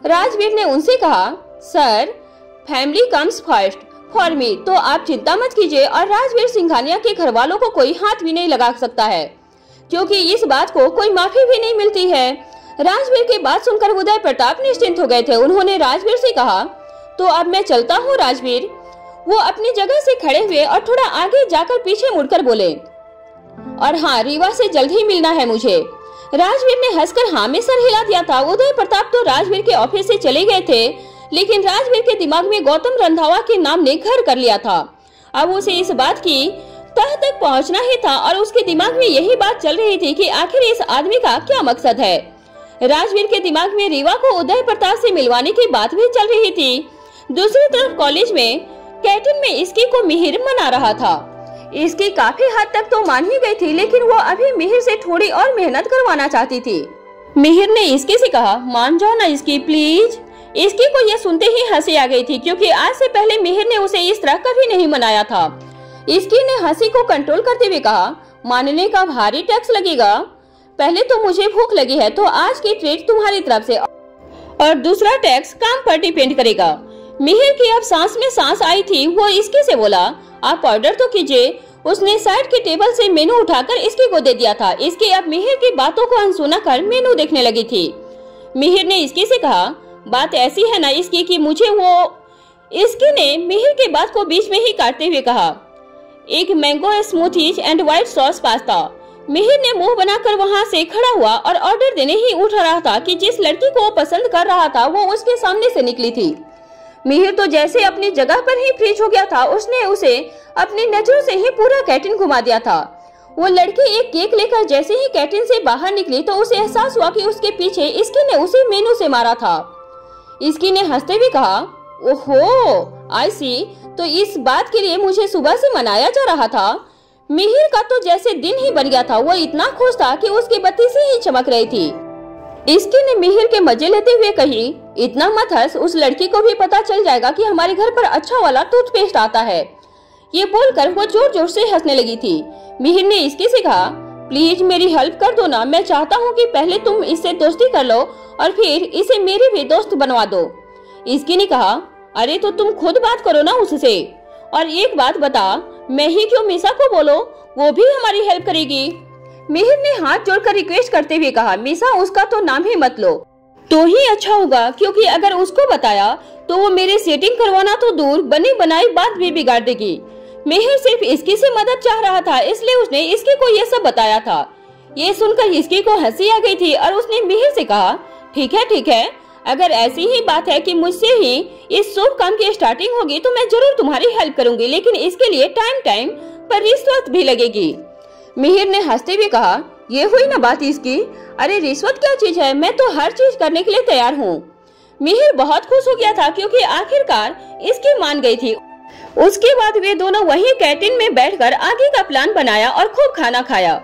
राजवीर ने उनसे कहा, sir family comes first for me, तो आप चिंता मत कीजिए और राजवीर सिंघानिया के घर वालों को कोई हाथ भी नहीं लगा सकता है, क्योंकि इस बात को कोई माफी भी नहीं मिलती है। राजवीर की बात सुनकर उदय प्रताप निश्चिंत हो गए थे। उन्होंने राजवीर से कहा, तो अब मैं चलता हूँ राजवीर। वो अपनी जगह से खड़े हुए और थोड़ा आगे जाकर पीछे मुड़कर बोले, और हाँ रीवा से जल्द ही मिलना है मुझे। राजवीर ने हंसकर हाँ में सर हिला दिया था। उदय प्रताप तो राजवीर के ऑफिस से चले गए थे, लेकिन राजवीर के दिमाग में गौतम रंधावा के नाम ने घर कर लिया था। अब उसे इस बात की तह तक पहुंचना ही था और उसके दिमाग में यही बात चल रही थी कि आखिर इस आदमी का क्या मकसद है। राजवीर के दिमाग में रीवा को उदय प्रताप से मिलवाने की बात भी चल रही थी। दूसरी तरफ कॉलेज में कैंटीन में इसकी को मिहिर मना रहा था। इसकी काफी हद तक तो मान ही गई थी, लेकिन वो अभी मिहिर से थोड़ी और मेहनत करवाना चाहती थी। मिहिर ने इसके से कहा, मान जाओ ना इसकी प्लीज। इसकी को यह सुनते ही हंसी आ गई थी, क्योंकि आज से पहले मिहिर ने उसे इस तरह कभी नहीं मनाया था। इसकी ने हंसी को कंट्रोल करते हुए कहा, मानने का भारी टैक्स लगेगा। पहले तो मुझे भूख लगी है, तो आज की ट्रीट तुम्हारी तरफ से, और दूसरा टैक्स काम पर डिपेंड करेगा। मिहिर की अब सांस में सांस आई थी। वो इसके से बोला, आप ऑर्डर तो कीजिए। उसने साइड के टेबल से मेनू उठाकर इसकी को दे दिया था। इसकी अब मिहिर की बातों को अनसुना कर मेनू देखने लगी थी। मिहिर ने इसकी से कहा, बात ऐसी है ना इसकी कि मुझे वो। इसकी ने मिहिर के बात को बीच में ही काटते हुए कहा, एक mango smoothies and white sauce pasta. Mihir ने मुंह बनाकर वहां से खड़ा हुआ और ऑर्डर देने ही उठ रहा था कि जिस लड़की को वो पसंद कर रहा था वो उसके सामने से निकली थी। मिहिर तो जैसे अपनी जगह पर ही फ्रीज हो गया था। उसने उसे अपनी नजरों से ही पूरा कैंटीन घुमा दिया था। वो लड़की एक केक लेकर जैसे ही कैंटीन से बाहर निकली तो उसे एहसास हुआ कि उसके पीछे इसकी ने उसे मेनू से मारा था। इसकी ने हंसते हुए कहा, ओहो आई सी, तो इस बात के लिए मुझे सुबह से मनाया जा रहा था। मिहिर का तो जैसे दिन ही बन गया था। वो इतना खुश था कि उसकी बत्ती से ही चमक रही थी। इसकी ने मिहिर के मजे लेते हुए कही, इतना मत हंस, उस लड़की को भी पता चल जाएगा कि हमारे घर पर अच्छा वाला टूथपेस्ट आता है। ये बोलकर वो जोर जोर से हंसने लगी थी। मिहिर ने इसकी से कहा, प्लीज मेरी हेल्प कर दो ना। मैं चाहता हूँ कि पहले तुम इससे दोस्ती कर लो और फिर इसे मेरी भी दोस्त बनवा दो। इसकी ने कहा, अरे तो तुम खुद बात करो ना उससे। और एक बात बता, मैं ही क्यों मीसा को बोलो, वो भी हमारी हेल्प करेगी। मिहिर ने हाथ जोड़कर रिक्वेस्ट करते हुए कहा, मीसा उसका तो नाम ही मत लो तो ही अच्छा होगा, क्योंकि अगर उसको बताया तो वो मेरे सेटिंग करवाना तो दूर बनी बनाई बात भी बिगाड़ देगी। मिहिर सिर्फ इसकी से मदद चाह रहा था, इसलिए उसने इसकी को ये सब बताया था। ये सुनकर इसकी को हंसी आ गई थी और उसने मिहिर से कहा, ठीक है, अगर ऐसी ही बात है कि मुझसे ही इस शुभ काम की स्टार्टिंग होगी तो मैं जरूर तुम्हारी हेल्प करूंगी, लेकिन इसके लिए टाइम पर रिश्वत भी लगेगी। मिहिर ने हंसते हुए कहा, ये हुई ना बात इसकी। अरे रिश्वत क्या चीज है, मैं तो हर चीज करने के लिए तैयार हूँ। मिहिर बहुत खुश हो गया था क्योंकि आखिरकार इसकी मान गई थी। उसके बाद वे दोनों वहीं कैंटीन में बैठकर आगे का प्लान बनाया और खूब खाना खाया।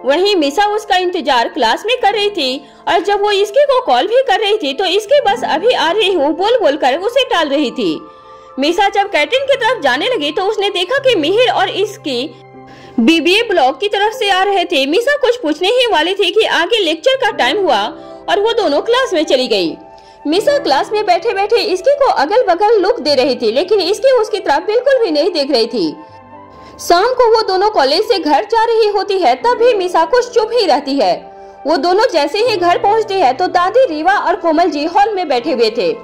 वहीं मिसा उसका इंतजार क्लास में कर रही थी और जब वो इसके को कॉल भी कर रही थी तो इसके बस अभी आ रही हूँ बोल बोल कर उसे टाल रही थी। मिसा जब कैंटीन की तरफ जाने लगी तो उसने देखा कि मिहिर और इसकी बीबीए ब्लॉक की तरफ से आ रहे थे। मिसा कुछ पूछने ही वाली थी कि आगे लेक्चर का टाइम हुआ और वो दोनों क्लास में चली गई। मिसा क्लास में बैठे बैठे इसकी को अगल बगल लुक दे रही थी, लेकिन इसकी उसकी तरफ बिल्कुल भी नहीं देख रही थी। शाम को वो दोनों कॉलेज से घर जा रही होती है, तब भी मिसा कुछ चुप ही रहती है। वो दोनों जैसे ही घर पहुंचती है तो दादी रीवा और कोमल जी हॉल में बैठे हुए थे।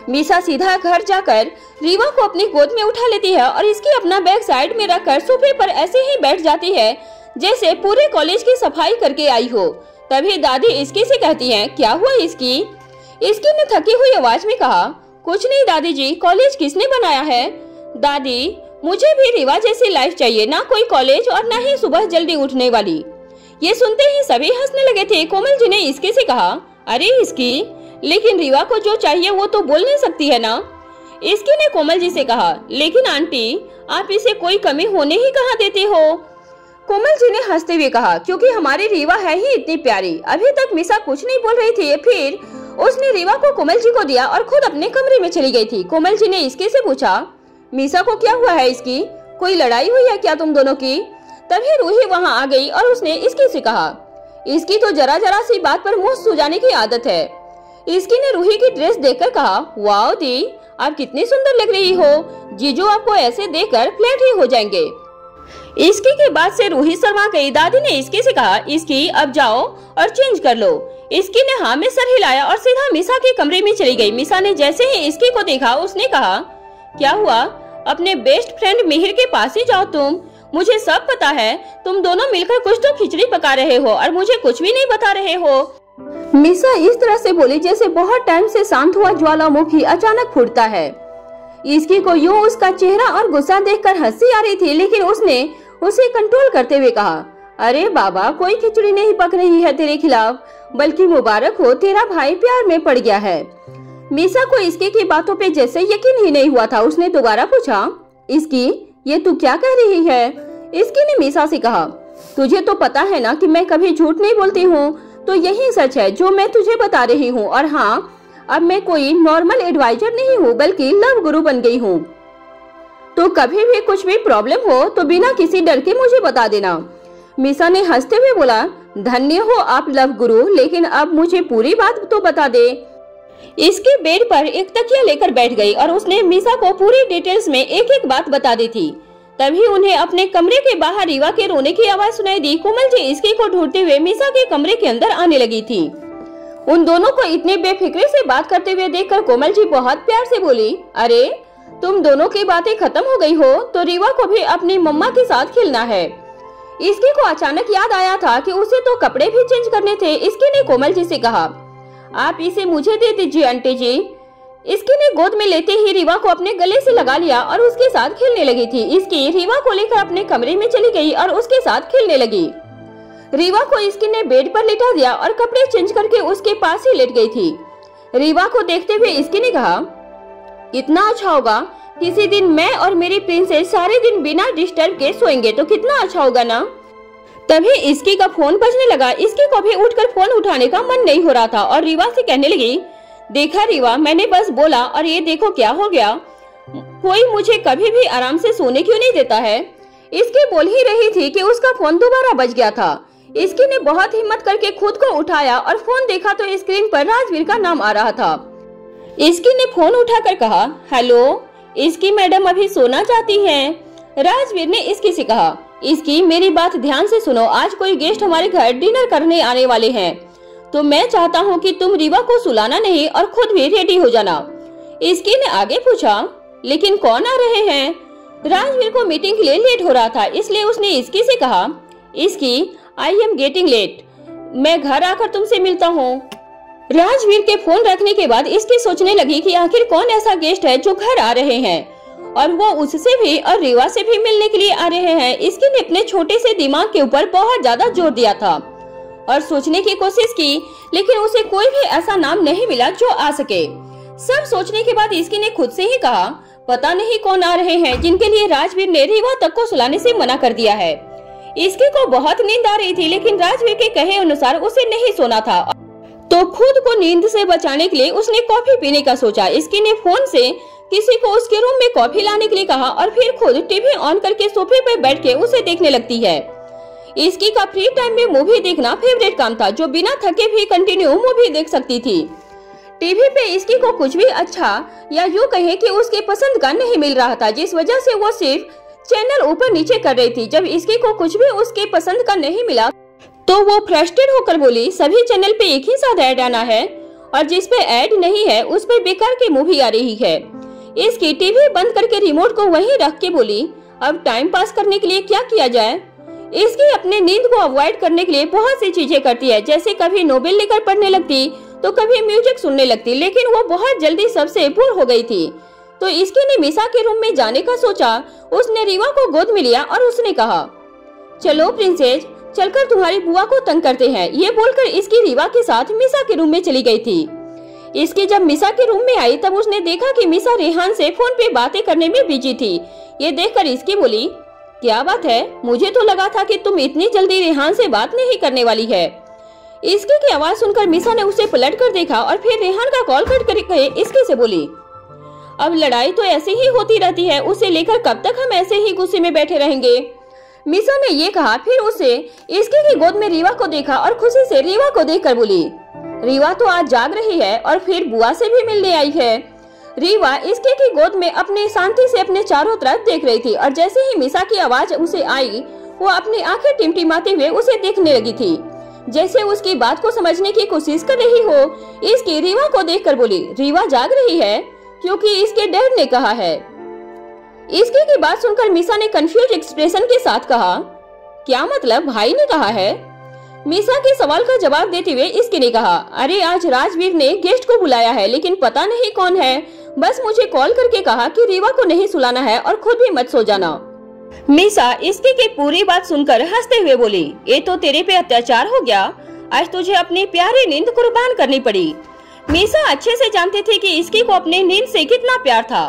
मिसा सीधा घर जाकर रीवा को अपनी गोद में उठा लेती है और इसकी अपना बैग साइड में रखकर सोफे पर ऐसे ही बैठ जाती है जैसे पूरे कॉलेज की सफाई करके आई हो। तभी दादी इसकी से कहती हैं, क्या हुआ इसकी? इसकी ने थकी हुई आवाज में कहा, कुछ नहीं दादी जी, कॉलेज किसने बनाया है? दादी, मुझे भी रीवा जैसी लाइफ चाहिए, ना कोई कॉलेज और ना ही सुबह जल्दी उठने वाली। ये सुनते ही सभी हंसने लगे थे। कोमल जी ने इसके से कहा, अरे इसकी, लेकिन रीवा को जो चाहिए वो तो बोल नहीं सकती है ना। इसकी ने कोमल जी से कहा, लेकिन आंटी आप इसे कोई कमी होने ही कहाँ देते हो? कोमल जी ने हंसते हुए कहा, क्योंकि हमारी रीवा है ही इतनी प्यारी। अभी तक मिसा कुछ नहीं बोल रही थी, फिर उसने रीवा को कोमल जी को दिया और खुद अपने कमरे में चली गई थी। कोमल जी ने इसके से पूछा, मिसा को क्या हुआ है? इसकी कोई लड़ाई हुई है क्या तुम दोनों की? तभी रूही वहाँ आ गई और उसने इसके से कहा, इसकी तो जरा जरा सी बात पर मुंह सुजाने की आदत है। इसकी ने रूही की ड्रेस देखकर कहा, वाओ दी, आप कितनी सुंदर लग रही हो। जीजू आपको ऐसे देखकर फ्लैट ही हो जाएंगे। इसकी के बाद से रूही शर्मा गई। दादी ने इसकी से कहा, इसकी अब जाओ और चेंज कर लो। इसकी ने हाँ में सर हिलाया और सीधा मिसा के कमरे में चली गई। मिसा ने जैसे ही इसकी को देखा उसने कहा, क्या हुआ? अपने बेस्ट फ्रेंड मिहिर के पास ही जाओ तुम। मुझे सब पता है, तुम दोनों मिलकर कुछ तो खिचड़ी पका रहे हो और मुझे कुछ भी नहीं बता रहे हो। मिसा इस तरह से बोली जैसे बहुत टाइम से शांत हुआ ज्वालामुखी अचानक फूटता है। इसकी को यूं उसका चेहरा और गुस्सा देखकर हंसी आ रही थी, लेकिन उसने उसे कंट्रोल करते हुए कहा, अरे बाबा, कोई खिचड़ी नहीं पक रही है तेरे खिलाफ, बल्कि मुबारक हो, तेरा भाई प्यार में पड़ गया है। मिसा को इसके की बातों पे जैसे यकीन ही नहीं हुआ था। उसने दोबारा पूछा, इसकी, ये तू क्या कह रही है? इसकी ने मिसा से कहा, तुझे तो पता है ना कि मैं कभी झूठ नहीं बोलती हूँ, तो यही सच है जो मैं तुझे बता रही हूँ। और हाँ, अब मैं कोई नॉर्मल एडवाइजर नहीं हूँ, बल्कि लव गुरु बन गई हूँ। तो कभी भी कुछ भी प्रॉब्लम हो तो बिना किसी डर के मुझे बता देना। मिसा ने हंसते हुए बोला, धन्य हो आप लव गुरु, लेकिन अब मुझे पूरी बात तो बता दे। इसके बेड पर एक तकिया लेकर बैठ गई और उसने मिसा को पूरी डिटेल्स में एक एक बात बता दी थी। तभी उन्हें अपने कमरे के बाहर रीवा के रोने की आवाज सुनाई दी। कोमल जी इसकी को ढूंढते हुए मिसा के कमरे के अंदर आने लगी थी। उन दोनों को इतने बेफिक्री से बात करते हुए देखकर कोमल जी बहुत प्यार से बोली, अरे तुम दोनों की बातें खत्म हो गई हो तो रीवा को भी अपनी मम्मा के साथ खेलना है। इसकी को अचानक याद आया था कि उसे तो कपड़े भी चेंज करने थे। इसकी ने कोमल जी से कहा, आप इसे मुझे दे दीजिए आंटी जी। इसकी ने गोद में लेते ही रीवा को अपने गले से लगा लिया और उसके साथ खेलने लगी थी। इसकी रीवा को लेकर अपने कमरे में चली गई और उसके साथ खेलने लगी। रीवा को इसकी ने बेड पर लिटा दिया और कपड़े चेंज करके उसके पास ही लेट गई थी। रीवा को देखते हुए इसकी ने कहा, इतना अच्छा होगा किसी दिन मैं और मेरी प्रिंसेस सारे दिन बिना डिस्टर्ब के सोएंगे तो कितना अच्छा होगा ना। तभी इसकी का फोन बजने लगा। इसकी को भी उठकर फोन उठाने का मन नहीं हो रहा था और रीवा से कहने लगी, देखा रीवा, मैंने बस बोला और ये देखो क्या हो गया। कोई मुझे कभी भी आराम से सोने क्यों नहीं देता है। इसकी बोल ही रही थी कि उसका फोन दोबारा बज गया था। इसकी ने बहुत हिम्मत करके खुद को उठाया और फोन देखा तो स्क्रीन पर राजवीर का नाम आ रहा था। इसकी ने फोन उठाकर कहा, हेलो, इसकी मैडम अभी सोना चाहती हैं। राजवीर ने इसकी से कहा, इसकी मेरी बात ध्यान से सुनो, आज कोई गेस्ट हमारे घर डिनर करने आने वाले हैं, तो मैं चाहता हूँ कि तुम रीवा को सुलाना नहीं और खुद भी रेडी हो जाना। इसकी ने आगे पूछा, लेकिन कौन आ रहे हैं? राजवीर को मीटिंग के लिए लेट हो रहा था, इसलिए उसने इसकी से कहा, इसकी, आई एम गेटिंग लेट, मैं घर आकर तुमसे मिलता हूँ। राजवीर के फोन रखने के बाद इसकी सोचने लगी कि आखिर कौन ऐसा गेस्ट है जो घर आ रहे हैं और वो उससे भी और रीवा से भी मिलने के लिए आ रहे हैं। इसकी ने अपने छोटे से दिमाग के ऊपर बहुत ज्यादा जोर दिया था और सोचने की कोशिश की, लेकिन उसे कोई भी ऐसा नाम नहीं मिला जो आ सके। सब सोचने के बाद इसकी ने खुद से ही कहा, पता नहीं कौन आ रहे हैं जिनके लिए राजवीर ने रीवा तक को सुलाने से मना कर दिया है। इसकी को बहुत नींद आ रही थी, लेकिन राजवीर के कहे अनुसार उसे नहीं सोना था, तो खुद को नींद से बचाने के लिए उसने कॉफी पीने का सोचा। इसकी ने फोन से किसी को उसके रूम में कॉफी लाने के लिए कहा और फिर खुद टीवी ऑन करके सोफे पर बैठ के उसे देखने लगती है। इसकी का फ्री टाइम में मूवी देखना फेवरेट काम था, जो बिना थके भी कंटिन्यू मूवी देख सकती थी। टीवी पे इसकी को कुछ भी अच्छा या यूँ कहे कि उसके पसंद का नहीं मिल रहा था, जिस वजह से वो सिर्फ चैनल ऊपर नीचे कर रही थी। जब इसकी को कुछ भी उसके पसंद का नहीं मिला तो वो फ्रस्ट्रेट होकर बोली, सभी चैनल पे एक ही साथ ऐड आना है और जिस पे ऐड नहीं है उस पे बेकार की मूवी आ रही है। इसकी टीवी बंद करके रिमोट को वहीं रख के बोली, अब टाइम पास करने के लिए क्या किया जाए। इसकी अपने नींद को अवॉइड करने के लिए बहुत सी चीजें करती है, जैसे कभी नोवेल लेकर पढ़ने लगती तो कभी म्यूजिक सुनने लगती, लेकिन वो बहुत जल्दी सबसे बोर हो गई थी। तो इसकी ने मिसा के रूम में जाने का सोचा। उसने रीवा को गोद में लिया और उसने कहा, चलो प्रिंसेस, चलकर तुम्हारी बुआ को तंग करते हैं। ये बोलकर इसकी रीवा के साथ मिसा के रूम में चली गई थी। इसकी जब मिसा के रूम में आई तब उसने देखा कि मिसा रेहान से फोन पे बातें करने में बिजी थी। ये देखकर इसकी बोली, क्या बात है, मुझे तो लगा था कि तुम इतनी जल्दी रेहान से बात नहीं करने वाली है। इसकी की आवाज सुनकर मिसा ने उसे पलट कर देखा और फिर रेहान का कॉल कट करके इसके से बोली, अब लड़ाई तो ऐसे ही होती रहती है, उसे लेकर कब तक हम ऐसे ही गुस्से में बैठे रहेंगे। मिसा ने ये कहा, फिर उसे इसकी की गोद में रीवा को देखा और खुशी से रीवा को देखकर बोली, रीवा तो आज जाग रही है और फिर बुआ से भी मिलने आई है। रीवा इसके की गोद में अपने शांति से अपने चारों तरफ देख रही थी और जैसे ही मिसा की आवाज उसे आई वो अपनी आंखें टिमटिमाते हुए उसे देखने लगी थी, जैसे उसकी बात को समझने की कोशिश कर रही हो। इसकी रीवा को देखकर बोली, रीवा जाग रही है क्योंकि इसके डैड ने कहा है। इसकी की बात सुनकर मिसा ने कंफ्यूज एक्सप्रेशन के साथ कहा, क्या मतलब, भाई ने कहा है। मिसा के सवाल का जवाब देते हुए इसकी ने कहा, अरे आज राजवीर ने गेस्ट को बुलाया है, लेकिन पता नहीं कौन है, बस मुझे कॉल करके कहा कि रीवा को नहीं सुलाना है और खुद भी मत सो जाना। मिसा इसकी की पूरी बात सुनकर हंसते हुए बोली, ये तो तेरे पे अत्याचार हो गया, आज तुझे अपनी प्यारी नींद कुर्बान करनी पड़ी। मिसा अच्छे से जानती थी कि इसकी को अपने नींद से कितना प्यार था।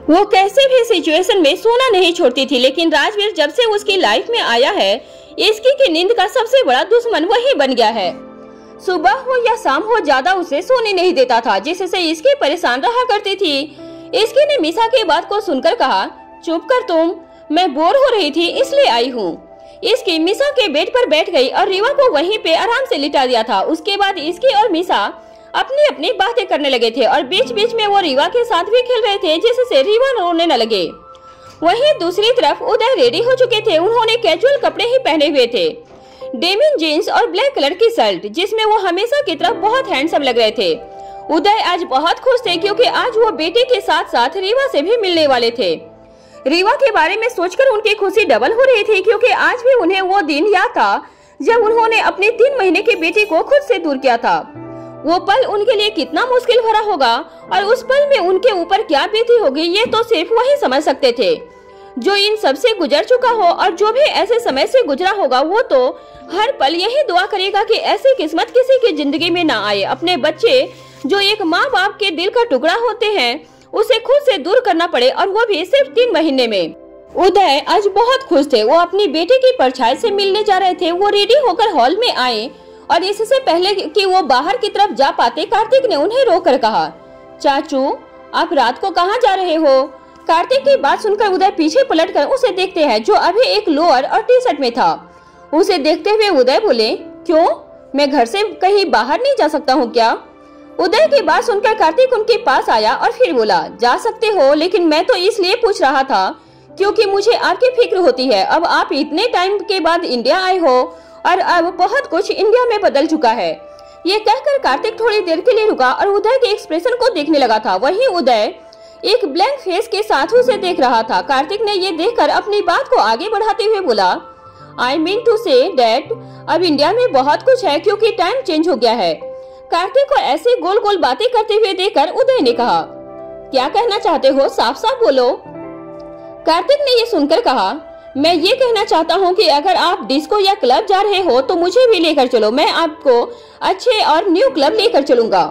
वो कैसे भी सिचुएशन में सोना नहीं छोड़ती थी, लेकिन राजवीर जब से उसकी लाइफ में आया है, इसकी की नींद का सबसे बड़ा दुश्मन वही बन गया है। सुबह हो या शाम हो, ज्यादा उसे सोने नहीं देता था, जिससे इसकी परेशान रहा करती थी। इसकी ने मिसा की बात को सुनकर कहा, चुप कर तुम, मैं बोर हो रही थी इसलिए आई हूँ। इसकी मिसा के बेड पर बैठ गई और रीवा को वहीं पे आराम से लिटा दिया था। उसके बाद इसकी और मिसा अपनी अपनी बातें करने लगे थे और बीच बीच में वो रीवा के साथ भी खेल रहे थे, जिससे रीवा रोने न लगे। वहीं दूसरी तरफ उदय रेडी हो चुके थे। उन्होंने कैजुअल कपड़े ही पहने हुए थे, डेनिम जीन्स और ब्लैक कलर की शर्ट, जिसमें वो हमेशा की तरफ बहुत हैंडसम लग रहे थे। उदय आज बहुत खुश थे क्योंकि आज वो बेटे के साथ साथ रीवा से भी मिलने वाले थे। रीवा के बारे में सोचकर उनकी खुशी डबल हो रही थी, क्योंकि आज भी उन्हें वो दिन याद था जब उन्होंने अपने 3 महीने की बेटी को खुद से दूर किया था। वो पल उनके लिए कितना मुश्किल भरा होगा और उस पल में उनके ऊपर क्या बीती होगी, ये तो सिर्फ वही समझ सकते थे जो इन सब से गुजर चुका हो। और जो भी ऐसे समय से गुजरा होगा वो तो हर पल यही दुआ करेगा कि ऐसी किस्मत किसी की जिंदगी में ना आए। अपने बच्चे जो एक माँ बाप के दिल का टुकड़ा होते हैं, उसे खुद से दूर करना पड़े, और वो भी सिर्फ 3 महीने में। उदय आज बहुत खुश थे। वो अपनी बेटी की परछाई से मिलने जा रहे थे। वो रेडी होकर हॉल में आए और इससे पहले कि वो बाहर की तरफ जा पाते, कार्तिक ने उन्हें रोककर कहा, चाचू आप रात को कहाँ जा रहे हो। कार्तिक की बात सुनकर उदय पीछे पलटकर उसे देखते हैं, जो अभी एक लोअर और टी शर्ट में था। उसे देखते हुए उदय बोले, क्यों, मैं घर से कहीं बाहर नहीं जा सकता हूँ क्या। उदय की बात सुनकर कार्तिक उनके पास आया और फिर बोला, जा सकते हो, लेकिन मैं तो इसलिए पूछ रहा था क्योंकि मुझे आपकी फिक्र होती है। अब आप इतने टाइम के बाद इंडिया आए हो और अब बहुत कुछ इंडिया में बदल चुका है। ये कहकर कार्तिक थोड़ी देर के लिए रुका और उदय के एक्सप्रेशन को देखने लगा था। वहीं उदय एक ब्लैंक फेस के साथ उसे देख रहा था। कार्तिक ने ये देखकर अपनी बात को आगे बढ़ाते हुए बोला, I mean to say that अब इंडिया में बहुत कुछ है क्योंकि टाइम चेंज हो गया है। कार्तिक को ऐसे गोल गोल बातें करते हुए देखकर उदय ने कहा, क्या कहना चाहते हो, साफ साफ बोलो। कार्तिक ने ये सुनकर कहा, मैं ये कहना चाहता हूँ कि अगर आप डिस्को या क्लब जा रहे हो तो मुझे भी लेकर चलो, मैं आपको अच्छे और न्यू क्लब लेकर चलूंगा।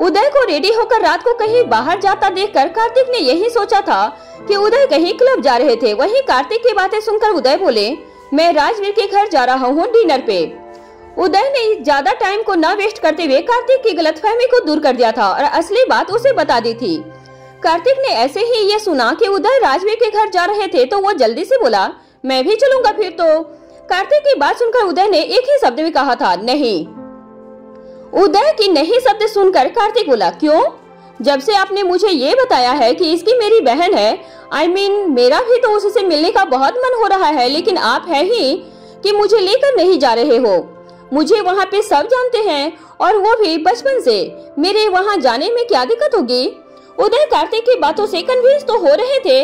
उदय को रेडी होकर रात को कहीं बाहर जाता देखकर कार्तिक ने यही सोचा था कि उदय कहीं क्लब जा रहे थे। वहीं कार्तिक की बातें सुनकर उदय बोले, मैं राजवीर के घर जा रहा हूँ डिनर पे। उदय ने ज्यादा टाइम को न वेस्ट करते हुए कार्तिक की गलतफहमी को दूर कर दिया था और असली बात उसे बता दी थी। कार्तिक ने ऐसे ही ये सुना कि उदय राजवीर के घर जा रहे थे तो वो जल्दी से बोला, मैं भी चलूंगा फिर तो। कार्तिक की बात सुनकर उदय ने एक ही शब्द भी कहा था, नहीं। उदय की नहीं शब्द सुनकर कार्तिक बोला, क्यों? जब से आपने मुझे ये बताया है कि इसकी मेरी बहन है, मेरा भी तो उससे मिलने का बहुत मन हो रहा है, लेकिन आप है ही कि मुझे लेकर नहीं जा रहे हो। मुझे वहाँ पे सब जानते हैं और वो भी बचपन से, मेरे वहाँ जाने में क्या दिक्कत होगी? उदय कार्तिक की बातों से कन्विंस तो हो रहे थे।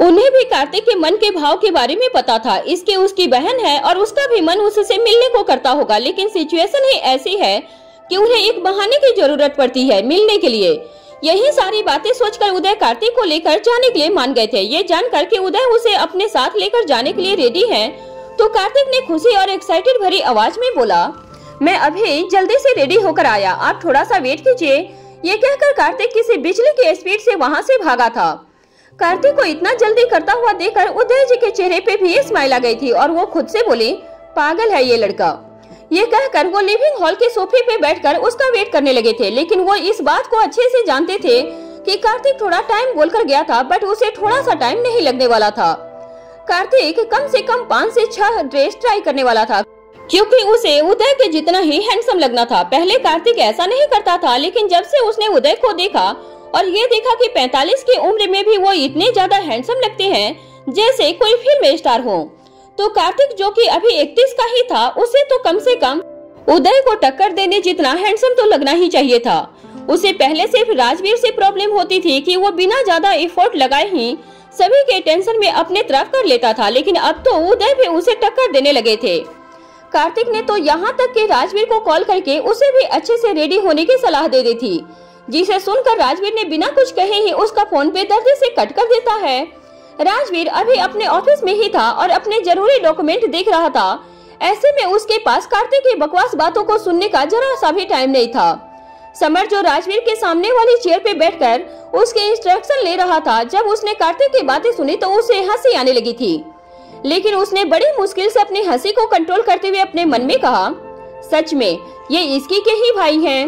उन्हें भी कार्तिक के मन के भाव के बारे में पता था। इसके उसकी बहन है और उसका भी मन उससे मिलने को करता होगा, लेकिन सिचुएशन ही ऐसी है कि उन्हें एक बहाने की जरूरत पड़ती है मिलने के लिए। यही सारी बातें सोचकर उदय कार्तिक को लेकर जाने के लिए मान गए थे। ये जानकर कि उदय उसे अपने साथ लेकर जाने के लिए रेडी है तो कार्तिक ने खुशी और एक्साइटेड भरी आवाज में बोला, मैं अभी जल्दी से रेडी होकर आया, आप थोड़ा सा वेट कीजिए। ये कहकर कार्तिक किसी बिजली की स्पीड से वहाँ से भागा था। कार्तिक को इतना जल्दी करता हुआ देखकर उदय जी के चेहरे पे भी स्माइल आ गई थी और वो खुद से बोली, पागल है ये लड़का। ये कहकर वो लिविंग हॉल के सोफे पे बैठकर उसका वेट करने लगे थे, लेकिन वो इस बात को अच्छे से जानते थे कि कार्तिक थोड़ा टाइम बोलकर गया था, बट उसे थोड़ा सा टाइम नहीं लगने वाला था। कार्तिक कम से कम 5 से 6 ड्रेस ट्राई करने वाला था, क्योंकि उसे उदय के जितना ही हैंडसम लगना था। पहले कार्तिक ऐसा नहीं करता था, लेकिन जब से उसने उदय को देखा और ये देखा कि 45 की उम्र में भी वो इतने ज्यादा हैंडसम लगते हैं जैसे कोई फिल्म स्टार हो, तो कार्तिक जो कि अभी 31 का ही था, उसे तो कम से कम उदय को टक्कर देने जितना हैंडसम तो लगना ही चाहिए था। उसे पहले सिर्फ राजवीर से प्रॉब्लम होती थी कि वो बिना ज्यादा एफर्ट लगाए ही सभी के टेंशन में अपने तरफ कर लेता था, लेकिन अब तो उदय भी उसे टक्कर देने लगे थे। कार्तिक ने तो यहाँ तक कि राजवीर को कॉल करके उसे भी अच्छे से रेडी होने की सलाह दे दी थी, जिसे सुनकर राजवीर ने बिना कुछ कहे ही उसका फोन बेदर्दी से कट कर देता है। राजवीर अभी अपने ऑफिस में ही था और अपने जरूरी डॉक्यूमेंट देख रहा था। ऐसे में उसके पास कार्तिक की बकवास बातों को सुनने का जरा सा भी टाइम नहीं था। समर जो राजवीर के सामने वाली चेयर पे बैठकर उसके इंस्ट्रक्शन ले रहा था, जब उसने कार्तिक की बातें सुनी तो उसे हंसी आने लगी थी, लेकिन उसने बड़ी मुश्किल से अपनी हंसी को कंट्रोल करते हुए अपने मन में कहा, सच में ये इसकी के ही भाई हैं।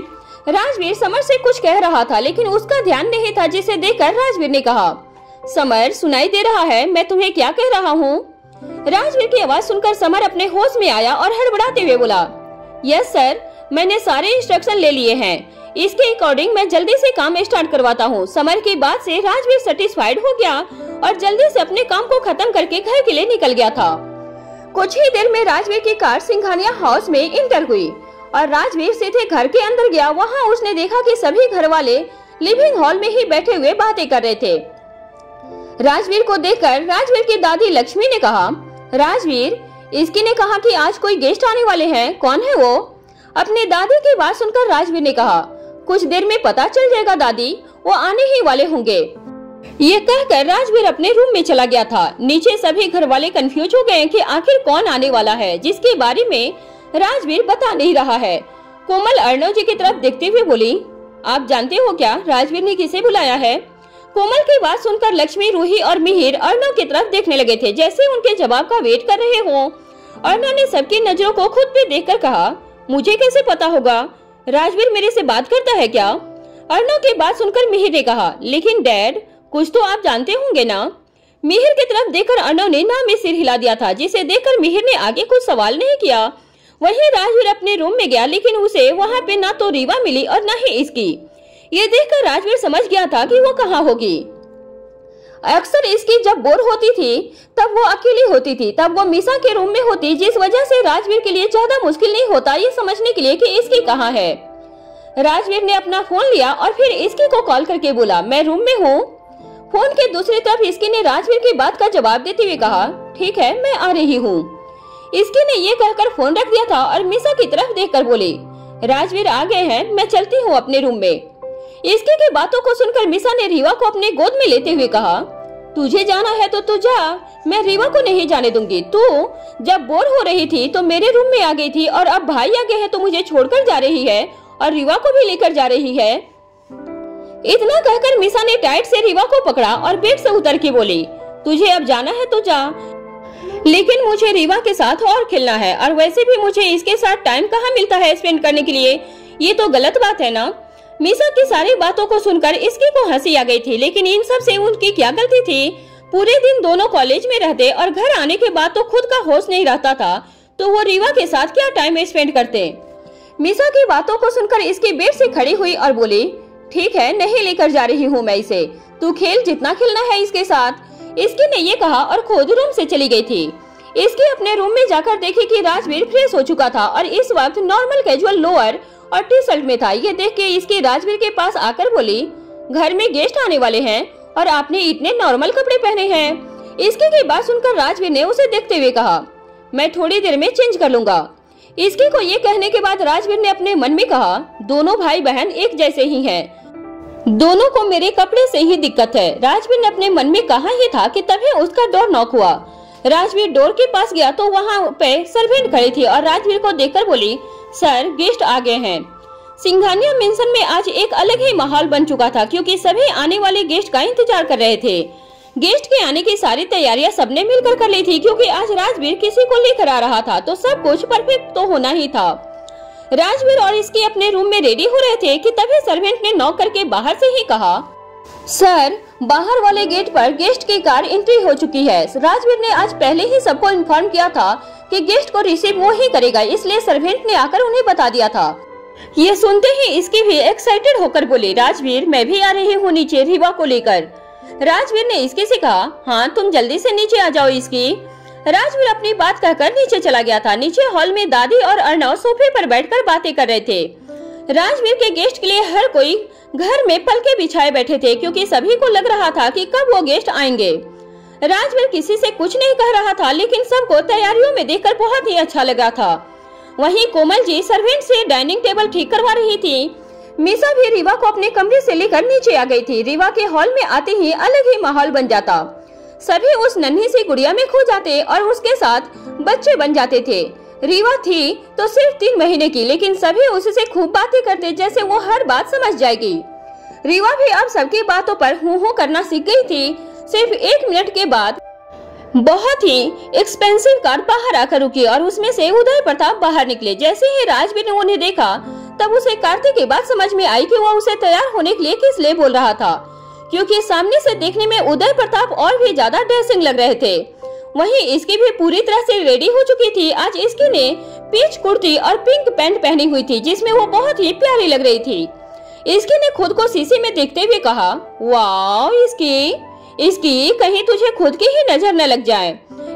राजवीर समर से कुछ कह रहा था, लेकिन उसका ध्यान नहीं था, जिसे देखकर राजवीर ने कहा, समर सुनाई दे रहा है मैं तुम्हें क्या कह रहा हूँ? राजवीर की आवाज सुनकर समर अपने होश में आया और हड़बड़ाते हुए बोला, यस सर, मैंने सारे इंस्ट्रक्शन ले लिए हैं, इसके अकॉर्डिंग मैं जल्दी से काम स्टार्ट करवाता हूँ। समर की बात से राजवीर सेटिस्फाइड हो गया और जल्दी से अपने काम को खत्म करके घर के लिए निकल गया था। कुछ ही देर में राजवीर की कार सिंघानिया हाउस में इंटर हुई और राजवीर सीधे घर के अंदर गया। वहाँ उसने देखा कि सभी घर वाले लिविंग हॉल में ही बैठे हुए बातें कर रहे थे। राजवीर को देखकर राजवीर की दादी लक्ष्मी ने कहा, राजवीर, इसकी ने कहा कि आज कोई गेस्ट आने वाले हैं, कौन है वो? अपने दादी की बात सुनकर राजवीर ने कहा, कुछ देर में पता चल जाएगा दादी, वो आने ही वाले होंगे। ये कहकर राजवीर अपने रूम में चला गया था। नीचे सभी घर वाले कंफ्यूज हो गए कि आखिर कौन आने वाला है, जिसके बारे में राजवीर बता नहीं रहा है। कोमल अर्णव जी की तरफ देखते हुए बोली, आप जानते हो क्या राजवीर ने किसे बुलाया है? कोमल की बात सुनकर लक्ष्मी, रूही और मिहिर अर्णव की तरफ देखने लगे थे, जैसे उनके जवाब का वेट कर रहे हो। अर्णव ने सबकी नजरों को खुद पे देखकर कहा, मुझे कैसे पता होगा? राजवीर मेरे से बात करता है क्या? अर्णव की बात सुनकर मिहिर ने कहा, लेकिन डैड, कुछ तो आप जानते होंगे ना? मिहिर की तरफ देखकर अर्णव ने ना में सिर हिला दिया था, जिसे देखकर मिहिर ने आगे कुछ सवाल नहीं किया। वहीं राजवीर अपने रूम में गया, लेकिन उसे वहाँ पे ना तो रीवा मिली और न ही इसकी। ये देखकर राजवीर समझ गया था कि वो कहाँ होगी। अक्सर इसकी जब बोर होती थी तब वो अकेली होती थी, तब वो मीसा के रूम में होती, जिस वजह से राजवीर के लिए ज्यादा मुश्किल नहीं होता ये समझने के लिए कि इसकी कहाँ है। राजवीर ने अपना फोन लिया और फिर इसकी को कॉल करके बोला, मैं रूम में हूँ। फोन के दूसरी तरफ इसकी ने राजवीर की बात का जवाब देते हुए कहा, ठीक है मैं आ रही हूँ। इसकी ने ये कहकर फोन रख दिया था और मीसा की तरफ देखकर बोली, राजवीर आ गए हैं, मैं चलती हूँ अपने रूम में। इसके की बातों को सुनकर मीसा ने रीवा को अपने गोद में लेते हुए कहा, तुझे जाना है तो तू जा, मैं रीवा को नहीं जाने दूंगी। तू जब बोर हो रही थी तो मेरे रूम में आ गई थी और अब भाई आ गए हैं तो मुझे छोड़कर जा रही है और रीवा को भी लेकर जा रही है। इतना कहकर मिसा ने टाइट से रीवा को पकड़ा और बेड से उतर के बोली, तुझे अब जाना है तो जा, लेकिन मुझे रीवा के साथ और खेलना है और वैसे भी मुझे इसके साथ टाइम कहाँ मिलता है स्पेंड करने के लिए, ये तो गलत बात है ना। मिसा की सारी बातों को सुनकर इसकी को हंसी आ गई थी, लेकिन इन सब से उनकी क्या गलती थी। पूरे दिन दोनों कॉलेज में रहते और घर आने के बाद तो खुद का होश नहीं रहता था, तो वो रीवा के साथ क्या टाइम स्पेंड करते। मिसा की बातों को सुनकर इसकी बेड से खड़ी हुई और बोली, ठीक है, नहीं लेकर जा रही हूँ मैं इसे, तू खेल जितना खेलना है इसके साथ। इसकी ने ये कहा और खुद रूम से चली गई थी। इसकी अपने रूम में जाकर देखी कि राजवीर फ्रेश हो चुका था और इस वक्त नॉर्मल कैजुअल लोअर और टी शर्ट में था। ये देख के इसकी राजवीर के पास आकर बोली, घर में गेस्ट आने वाले हैं और आपने इतने नॉर्मल कपड़े पहने हैं। इसकी की बात सुनकर राजवीर ने उसे देखते हुए कहा, मैं थोड़ी देर में चेंज कर लूंगा। इसकी को ये कहने के बाद राजवीर ने अपने मन में कहा, दोनों भाई बहन एक जैसे ही हैं, दोनों को मेरे कपड़े से ही दिक्कत है। राजवीर ने अपने मन में कहा ही था कि तभी उसका डोर नॉक हुआ। राजवीर डोर के पास गया तो वहाँ पे सर्वेंट खड़ी थी और राजवीर को देखकर बोली, सर गेस्ट आ गए हैं। सिंघानिया मेंशन में आज एक अलग ही माहौल बन चुका था क्योंकि सभी आने वाले गेस्ट का इंतजार कर रहे थे। गेस्ट के आने की सारी तैयारियां सबने मिलकर कर ली थी क्योंकि आज राजवीर किसी को लेकर आ रहा था, तो सब कुछ परफेक्ट तो होना ही था। राजवीर और इसके अपने रूम में रेडी हो रहे थे कि तभी सर्वेंट ने नॉक करके बाहर से ही कहा, सर बाहर वाले गेट पर गेस्ट की कार एंट्री हो चुकी है। राजवीर ने आज पहले ही सबको इन्फॉर्म किया था कि गेस्ट को रिसीव वो ही करेगा, इसलिए सर्वेंट ने आकर उन्हें बता दिया था। ये सुनते ही इसकी भी एक्साइटेड होकर बोली, राजवीर मैं भी आ रही हूँ नीचे रीवा को लेकर। राजवीर ने इसके से कहा, हाँ तुम जल्दी से नीचे आ जाओ। इसकी राजवीर अपनी बात कहकर नीचे चला गया था। नीचे हॉल में दादी और अर्णव सोफे पर बैठकर बातें कर रहे थे। राजवीर के गेस्ट के लिए हर कोई घर में पलके बिछाए बैठे थे क्योंकि सभी को लग रहा था कि कब वो गेस्ट आएंगे। राजवीर किसी से कुछ नहीं कह रहा था, लेकिन सबको तैयारियों में देखकर बहुत ही अच्छा लगा था। वहीं कोमल जी सर्वेंट से डाइनिंग टेबल ठीक करवा रही थी। मिसा भी रीवा को अपने कमरे से लेकर नीचे आ गई थी। रीवा के हॉल में आते ही अलग ही माहौल बन जाता। सभी उस नन्ही सी गुड़िया में खो जाते और उसके साथ बच्चे बन जाते थे। रीवा थी तो सिर्फ 3 महीने की, लेकिन सभी उससे खूब बातें करते जैसे वो हर बात समझ जाएगी। रीवा भी अब सबकी बातों पर हूँ करना सीख गई थी। सिर्फ 1 मिनट के बाद बहुत ही एक्सपेंसिव कार बाहर आकर रुकी और उसमें से उदय प्रताप बाहर निकले। जैसे ही राजवीर ने उन्हें देखा तब उसे कार्तिक की बात समझ में आई कि वो उसे तैयार होने के लिए किस लिए बोल रहा था, क्योंकि सामने से देखने में उदय प्रताप और भी ज्यादा ड्रेसिंग लग रहे थे। वहीं इसकी भी पूरी तरह से रेडी हो चुकी थी। आज इसकी ने पीच कुर्ती और पिंक पैंट पहनी हुई थी जिसमें वो बहुत ही प्यारी लग रही थी। इसकी ने खुद को शीशे में देखते हुए कहा, वाह इसकी कहीं तुझे खुद की ही नजर न लग जाए।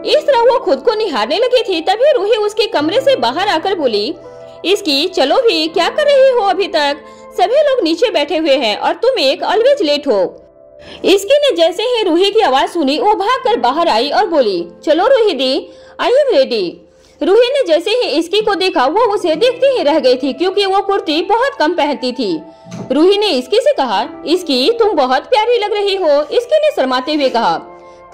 इस तरह वो खुद को निहारने लगी थी। तभी रूही उसके कमरे से बाहर आकर बोली, इसकी चलो भी, क्या कर रही हो अभी तक? सभी लोग नीचे बैठे हुए हैं और तुम एक ऑलवेज लेट हो। इसकी ने जैसे ही रूही की आवाज सुनी वो भागकर बाहर आई और बोली, चलो रूही दी, आई एम रेडी। रूही ने जैसे ही इसकी को देखा वो उसे देखती ही रह गई थी क्योंकि वो कुर्ती बहुत कम पहनती थी। रूही ने इसकी से कहा, इसकी तुम बहुत प्यारी लग रही हो। इसकी ने शर्माते हुए कहा,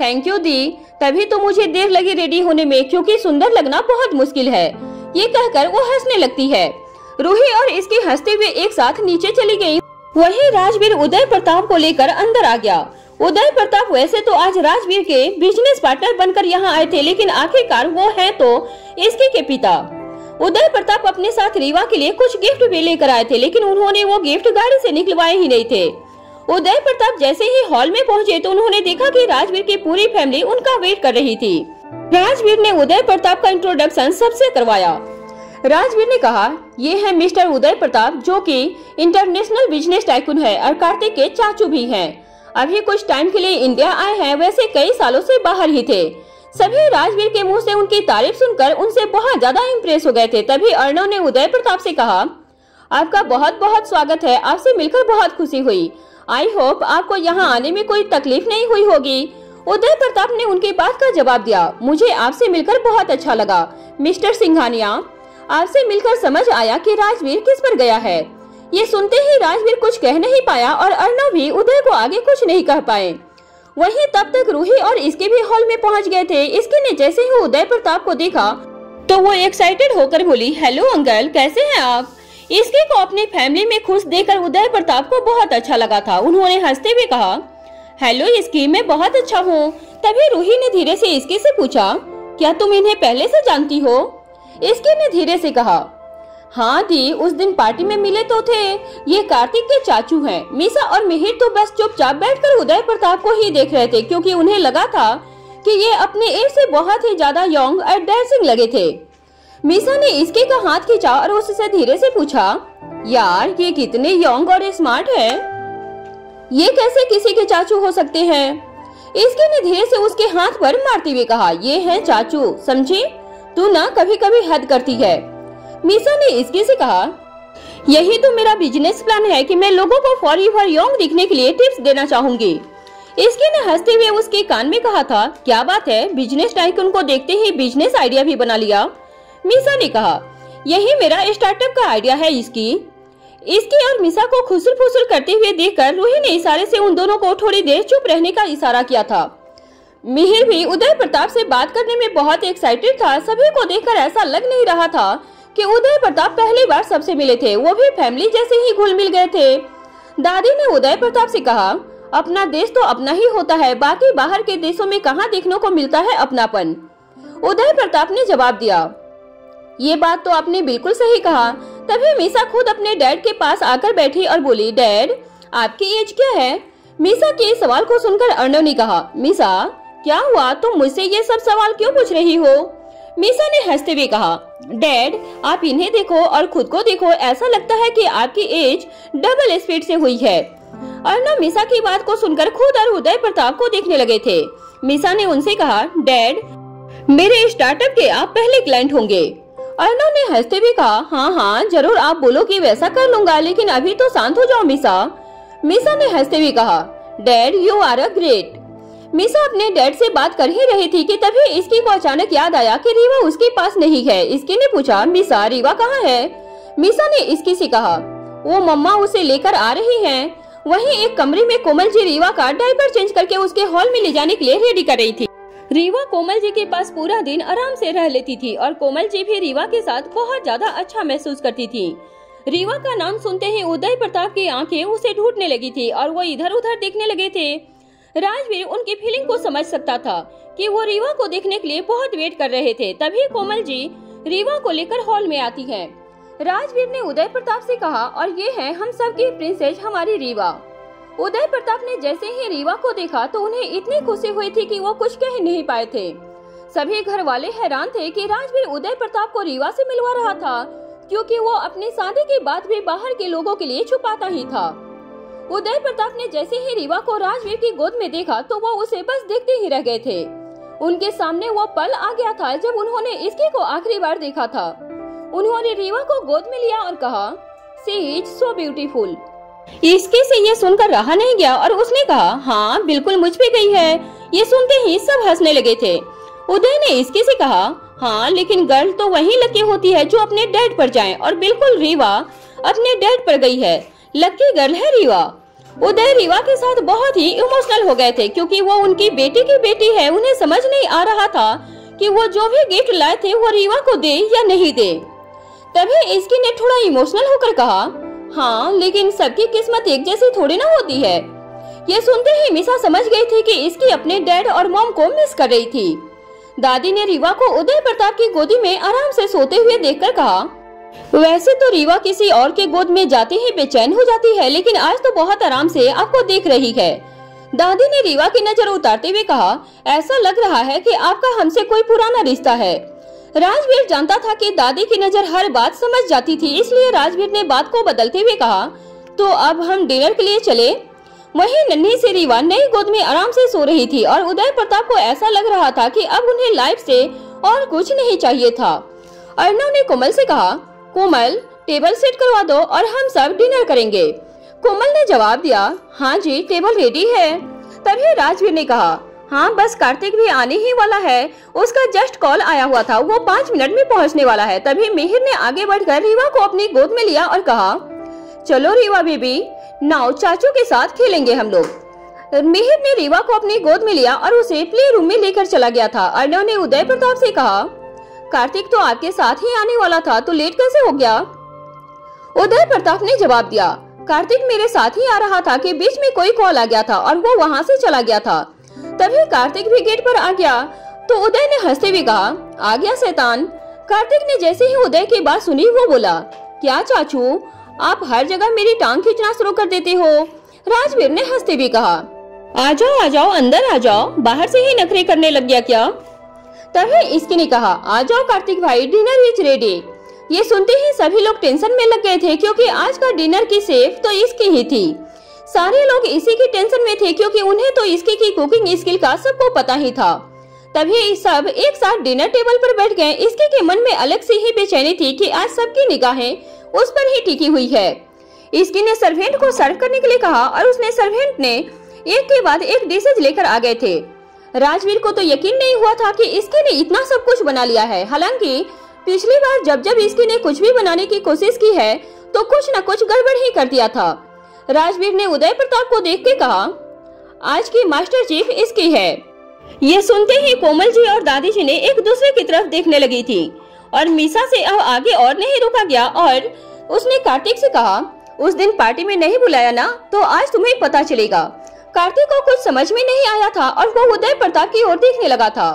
थैंक यू दी, तभी तो मुझे देर लगी रेडी होने में क्योंकि सुंदर लगना बहुत मुश्किल है। ये कहकर वो हंसने लगती है। रूही और इसकी हंसते हुए एक साथ नीचे चली गयी। वहीं राजवीर उदय प्रताप को लेकर अंदर आ गया। उदय प्रताप वैसे तो आज राजवीर के बिजनेस पार्टनर बनकर यहाँ आए थे, लेकिन आखिरकार वो है तो इसकी के पिता। उदय प्रताप अपने साथ रीवा के लिए कुछ गिफ्ट भी लेकर आए थे, लेकिन उन्होंने वो गिफ्ट गाड़ी से निकलवाए ही नहीं थे। उदय प्रताप जैसे ही हॉल में पहुंचे तो उन्होंने देखा कि राजवीर की पूरी फैमिली उनका वेट कर रही थी। राजवीर ने उदय प्रताप का इंट्रोडक्शन सबसे करवाया। राजवीर ने कहा, ये है मिस्टर उदय प्रताप जो कि इंटरनेशनल बिजनेस टाइकून है और कार्तिक के चाचू भी हैं। अभी कुछ टाइम के लिए इंडिया आए हैं, वैसे कई सालों से बाहर ही थे। सभी राजवीर के मुंह से उनकी तारीफ सुनकर उनसे बहुत ज्यादा इम्प्रेस हो गए थे। तभी अर्णव ने उदय प्रताप से कहा, आपका बहुत बहुत स्वागत है, आपसे मिलकर बहुत खुशी हुई। आई होप आपको यहाँ आने में कोई तकलीफ नहीं हुई होगी। उदय प्रताप ने उनकी बात का जवाब दिया, मुझे आपसे मिलकर बहुत अच्छा लगा मिस्टर सिंघानिया। आपसे मिलकर समझ आया कि राजवीर किस पर गया है। ये सुनते ही राजवीर कुछ कह नहीं पाया और अर्णव भी उदय को आगे कुछ नहीं कह पाए। वहीं तब तक रूही और इसके भी हॉल में पहुंच गए थे। इसके ने जैसे ही उदय प्रताप को देखा तो वो एक्साइटेड होकर बोली, हेलो अंकल, कैसे हैं आप? इसके को अपनी फैमिली में खुश देखकर उदय प्रताप को बहुत अच्छा लगा था। उन्होंने हंसते हुए कहा, हेलो इसकी, मैं बहुत अच्छा हूँ। तभी रूही ने धीरे से इसके से पूछा, क्या तुम इन्हें पहले से जानती हो? इसके ने धीरे से कहा, हाँ दी, उस दिन पार्टी में मिले तो थे। ये कार्तिक के चाचू हैं। मीसा और मिहिर तो बस चुपचाप बैठकर उदय प्रताप को ही देख रहे थे, क्योंकि उन्हें लगा था कि ये अपने एज से बहुत ही ज्यादा यंग और डैशिंग लगे थे। मीसा ने इसके का हाथ खींचा और उससे धीरे से पूछा, यार ये कितने यंग और स्मार्ट है, ये कैसे किसी के चाचू हो सकते हैं? इसके ने धीरे से उसके हाथ पर मारते हुए कहा, ये है चाचू, समझी? तू ना कभी कभी हद करती है। मीसा ने इसके से कहा, यही तो मेरा बिजनेस प्लान है कि मैं लोगों को फॉरएवर यंग दिखने के लिए टिप्स देना चाहूंगी। इसके ने हंसते हुए उसके कान में कहा था, क्या बात है, बिजनेस टाइकून को देखते ही बिजनेस आइडिया भी बना लिया। मीसा ने कहा, यही मेरा स्टार्टअप का आइडिया है। इसकी और मीसा को खुसुर फुसुर करते हुए देखकर रूही ने इशारे से उन दोनों को थोड़ी देर चुप रहने का इशारा किया था। मिहिर भी उदय प्रताप से बात करने में बहुत एक्साइटेड था। सभी को देखकर ऐसा लग नहीं रहा था कि उदय प्रताप पहली बार सबसे मिले थे, वो भी फैमिली जैसे ही घुल मिल गए थे। दादी ने उदय प्रताप से कहा, अपना देश तो अपना ही होता है, बाकी बाहर के देशों में कहाँ देखने को मिलता है अपनापन। उदय प्रताप ने जवाब दिया, ये बात तो आपने बिल्कुल सही कहा। तभी मीसा खुद अपने डैड के पास आकर बैठी और बोली, डैड आपकी एज क्या है? मीसा के सवाल को सुनकर अर्णव ने कहा, मीसा क्या हुआ, तुम मुझसे ये सब सवाल क्यों पूछ रही हो? मीसा ने हंसते हुए कहा, डैड आप इन्हें देखो और खुद को देखो, ऐसा लगता है कि आपकी एज डबल स्पीड से हुई है। अर्णव मीसा की बात को सुनकर खुद और उदय प्रताप को देखने लगे थे। मीसा ने उनसे कहा, डैड मेरे स्टार्टअप के आप पहले क्लाइंट होंगे। अर्णव ने हंसते हुए कहा, हाँ हाँ जरूर, आप बोलो कि वैसा कर लूंगा, लेकिन अभी तो शांत हो जाओ मीसा। मीसा ने हंसते हुए कहा, dad you are a great. Meesa अपने डैड से बात कर ही रही थी कि तभी इसकी को अचानक याद आया कि रीवा उसके पास नहीं है। इसके ने पूछा, मीसा रीवा कहाँ है? मीसा ने इसकी से कहा, वो मम्मा उसे लेकर आ रही हैं। वहीं एक कमरे में कोमल जी रीवा का डायपर चेंज करके उसके हॉल में ले जाने के लिए रेडी कर रही थी। रीवा कोमल जी के पास पूरा दिन आराम से रह लेती थी और कोमल जी भी रीवा के साथ बहुत ज्यादा अच्छा महसूस करती थी। रीवा का नाम सुनते ही उदय प्रताप की आंखें उसे ढूंढने लगी थी और वो इधर उधर देखने लगे थे। राजवीर उनकी फीलिंग को समझ सकता था कि वो रीवा को देखने के लिए बहुत वेट कर रहे थे। तभी कोमल जी रीवा को लेकर हॉल में आती है। राजवीर ने उदय प्रताप से कहा, और ये है हम सब की प्रिंसेस हमारी रीवा। उदय प्रताप ने जैसे ही रीवा को देखा तो उन्हें इतनी खुशी हुई थी कि वो कुछ कह नहीं पाए थे। सभी घर वाले हैरान थे कि राजवीर उदय प्रताप को रीवा से मिलवा रहा था, क्योंकि वो अपनी शादी की बात भी बाहर के लोगों के लिए छुपाता ही था। उदय प्रताप ने जैसे ही रीवा को राजवीर की गोद में देखा तो वो उसे बस देखते ही रह गए थे। उनके सामने वो पल आ गया था जब उन्होंने इसकी को आखिरी बार देखा था। उन्होंने रीवा को गोद में लिया और कहा, शी इज सो ब्यूटीफुल। इसके से ये सुनकर रहा नहीं गया और उसने कहा, हाँ बिल्कुल मुझ पे गई है। ये सुनते ही सब हंसने लगे थे। उदय ने इसके से कहा, हाँ लेकिन गर्ल तो वही लकी होती है जो अपने डैड पर जाए, और बिल्कुल रीवा अपने डैड पर गई है। लकी गर्ल है रीवा। उदय रीवा के साथ बहुत ही इमोशनल हो गए थे, क्योंकि वो उनकी बेटी की बेटी है। उन्हें समझ नहीं आ रहा था कि वो जो भी गिफ्ट लाए थे वो रीवा को दे या नहीं दे। तभी इसकी ने थोड़ा इमोशनल होकर कहा, हाँ लेकिन सबकी किस्मत एक जैसी थोड़ी ना होती है। ये सुनते ही मीसा समझ गई थी कि इसकी अपने डैड और मॉम को मिस कर रही थी। दादी ने रीवा को उदय प्रताप की गोदी में आराम से सोते हुए देखकर कहा, वैसे तो रीवा किसी और के गोद में जाते ही बेचैन हो जाती है, लेकिन आज तो बहुत आराम से आपको देख रही है। दादी ने रीवा की नजर उतारते हुए कहा, ऐसा लग रहा है कि आपका हमसे कोई पुराना रिश्ता है। राजवीर जानता था कि दादी की नजर हर बात समझ जाती थी, इसलिए राजवीर ने बात को बदलते हुए कहा, तो अब हम डिनर के लिए चले। वहीं नन्ही सी रीवा नई गोद में आराम से सो रही थी और उदय प्रताप को ऐसा लग रहा था कि अब उन्हें लाइफ से और कुछ नहीं चाहिए था। अर्णव ने कोमल से कहा, कोमल टेबल सेट करवा दो और हम सब डिनर करेंगे। कोमल ने जवाब दिया, हाँ जी टेबल रेडी है। तभी राजवीर ने कहा, हाँ बस कार्तिक भी आने ही वाला है, उसका जस्ट कॉल आया हुआ था, वो 5 मिनट में पहुंचने वाला है। तभी मिहिर ने आगे बढ़कर रीवा को अपनी गोद में लिया और कहा, चलो रीवा बेबी नाउ चाचू के साथ खेलेंगे हम लोग। मिहिर ने रीवा को अपनी गोद में लिया और उसे प्ले रूम में लेकर चला गया था। अर्णव ने उदय प्रताप से कहा, कार्तिक तो आपके साथ ही आने वाला था, तो लेट कैसे हो गया? उदय प्रताप ने जवाब दिया, कार्तिक मेरे साथ ही आ रहा था कि बीच में कोई कॉल आ गया था और वो वहाँ से चला गया था। तभी कार्तिक भी गेट पर आ गया तो उदय ने हंसते हुए कहा, आ गया शैतान। कार्तिक ने जैसे ही उदय की बात सुनी वो बोला, क्या चाचू आप हर जगह मेरी टांग खींचना शुरू कर देते हो? राजवीर ने हंसते हुए कहा, आ जाओ अंदर आ जाओ, बाहर से ही नखरे करने लग गया क्या? तभी इसकी ने कहा, आ जाओ कार्तिक भाई, डिनर इज रेडी। ये सुनते ही सभी लोग टेंशन में लग गए थे क्योंकि आज का डिनर की शेफ तो इसकी ही थी। सारे लोग इसी की टेंशन में थे क्योंकि उन्हें तो इसकी की कुकिंग स्किल का सबको पता ही था। तभी सब एक साथ डिनर टेबल पर बैठ गए। इसके के मन में अलग से ही बेचैनी थी कि आज सबकी निगाहें उस पर ही टिकी हुई है। इसकी ने सर्वेंट को सर्व करने के लिए कहा और उसने सर्वेंट ने एक के बाद एक डिशेज लेकर आ गए थे। राजवीर को तो यकीन नहीं हुआ था कि इसकी ने इतना सब कुछ बना लिया है। हालांकि पिछली बार जब इसकी ने कुछ भी बनाने की कोशिश की है तो कुछ न कुछ गड़बड़ ही कर दिया था। राजवीर ने उदय प्रताप को देख के कहा, आज की मास्टर चीफ इसकी है। ये सुनते ही कोमल जी और दादी जी ने एक दूसरे की तरफ देखने लगी थी और मीसा से अब आगे और नहीं रुका गया और उसने कार्तिक से कहा, उस दिन पार्टी में नहीं बुलाया ना, तो आज तुम्हें पता चलेगा। कार्तिक को कुछ समझ में नहीं आया था और वो उदय प्रताप की ओर देखने लगा था।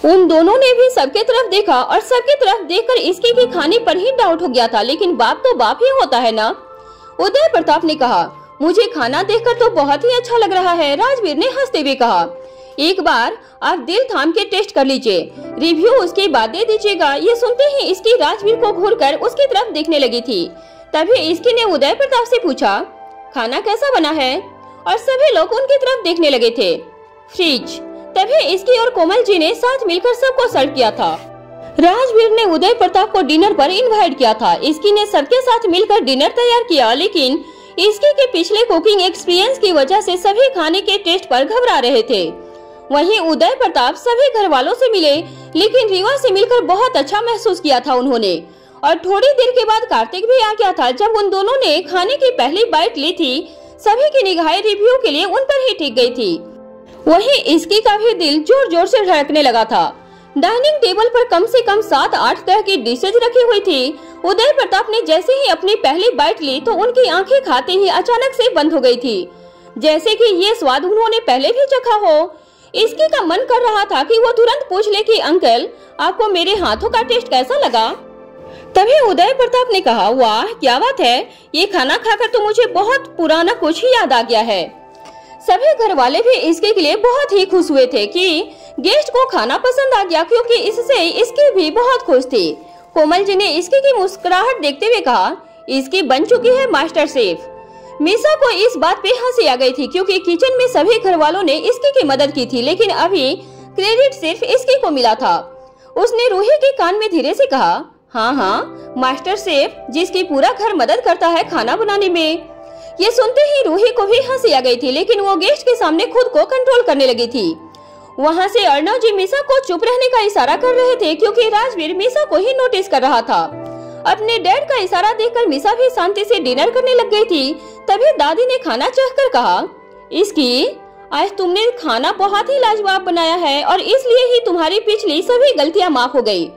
उन दोनों ने भी सबके तरफ देखा और सबके तरफ देखकर इसके की खाने पर ही डाउट हो गया था, लेकिन बाप तो बाप ही होता है ना। उदय प्रताप ने कहा, मुझे खाना देखकर तो बहुत ही अच्छा लग रहा है। राजवीर ने हंसते हुए कहा, एक बार आप दिल थाम के टेस्ट कर लीजिए, रिव्यू उसके बाद दे दीजिएगा। ये सुनते ही इसकी राजवीर को घूरकर उसकी तरफ देखने लगी थी। तभी इसकी ने उदय प्रताप से पूछा, खाना कैसा बना है? और सभी लोग उनकी तरफ देखने लगे थे। फ्रिज। तभी इसकी और कोमल जी ने साथ मिलकर सबको सर्व किया था। राजवीर ने उदय प्रताप को डिनर पर इनवाइट किया था। इसकी ने सबके साथ मिलकर डिनर तैयार किया, लेकिन इसकी के पिछले कुकिंग एक्सपीरियंस की वजह से सभी खाने के टेस्ट पर घबरा रहे थे। वहीं उदय प्रताप सभी घर वालों से मिले, लेकिन रीवा से मिलकर बहुत अच्छा महसूस किया था उन्होंने। और थोड़ी देर के बाद कार्तिक भी आ गया था। जब उन दोनों ने खाने की पहली बाइट ली थी, सभी की निगाहें रिव्यू के लिए उन पर ही टिक गई थी। वहीं इसकी का भी दिल जोर जोर से धड़कने लगा था। डाइनिंग टेबल पर कम से कम 7-8 तरह की डिशेज रखी हुई थी। उदय प्रताप ने जैसे ही अपनी पहली बाइट ली तो उनकी आंखें खाते ही अचानक से बंद हो गई थी, जैसे कि ये स्वाद उन्होंने पहले भी चखा हो। इसकी का मन कर रहा था कि वो तुरंत पूछ ले कि अंकल, आपको मेरे हाथों का टेस्ट कैसा लगा? तभी उदय प्रताप ने कहा, वाह क्या बात है, ये खाना खाकर तो मुझे बहुत पुराना कुछ ही याद आ गया है। सभी घर वाले भी इसके लिए बहुत ही खुश हुए थे कि गेस्ट को खाना पसंद आ गया, क्योंकि इससे इसकी भी बहुत खुश थी। कोमल जी ने इसकी की मुस्कुराहट देखते हुए कहा, इसकी बन चुकी है मास्टर शेफ। मीसा को इस बात पे हंसी आ गई थी क्योंकि किचन में सभी घर वालों ने इसकी की मदद की थी, लेकिन अभी क्रेडिट सिर्फ इसकी को मिला था। उसने रूही के कान में धीरे से कहा, हाँ, मास्टर शेफ जिसकी पूरा घर मदद करता है खाना बनाने में। ये सुनते ही रूही को भी हंसी आ गई थी, लेकिन वो गेस्ट के सामने खुद को कंट्रोल करने लगी थी। वहाँ से अर्णव जी मीसा को चुप रहने का इशारा कर रहे थे क्योंकि राजवीर मीसा को ही नोटिस कर रहा था। अपने डैड का इशारा देखकर मीसा भी शांति से डिनर करने लग गई थी। तभी दादी ने खाना चखकर कहा, इसकी आज तुमने खाना बहुत ही लाजवाब बनाया है और इसलिए ही तुम्हारी पिछली सभी गलतियां माफ हो गई।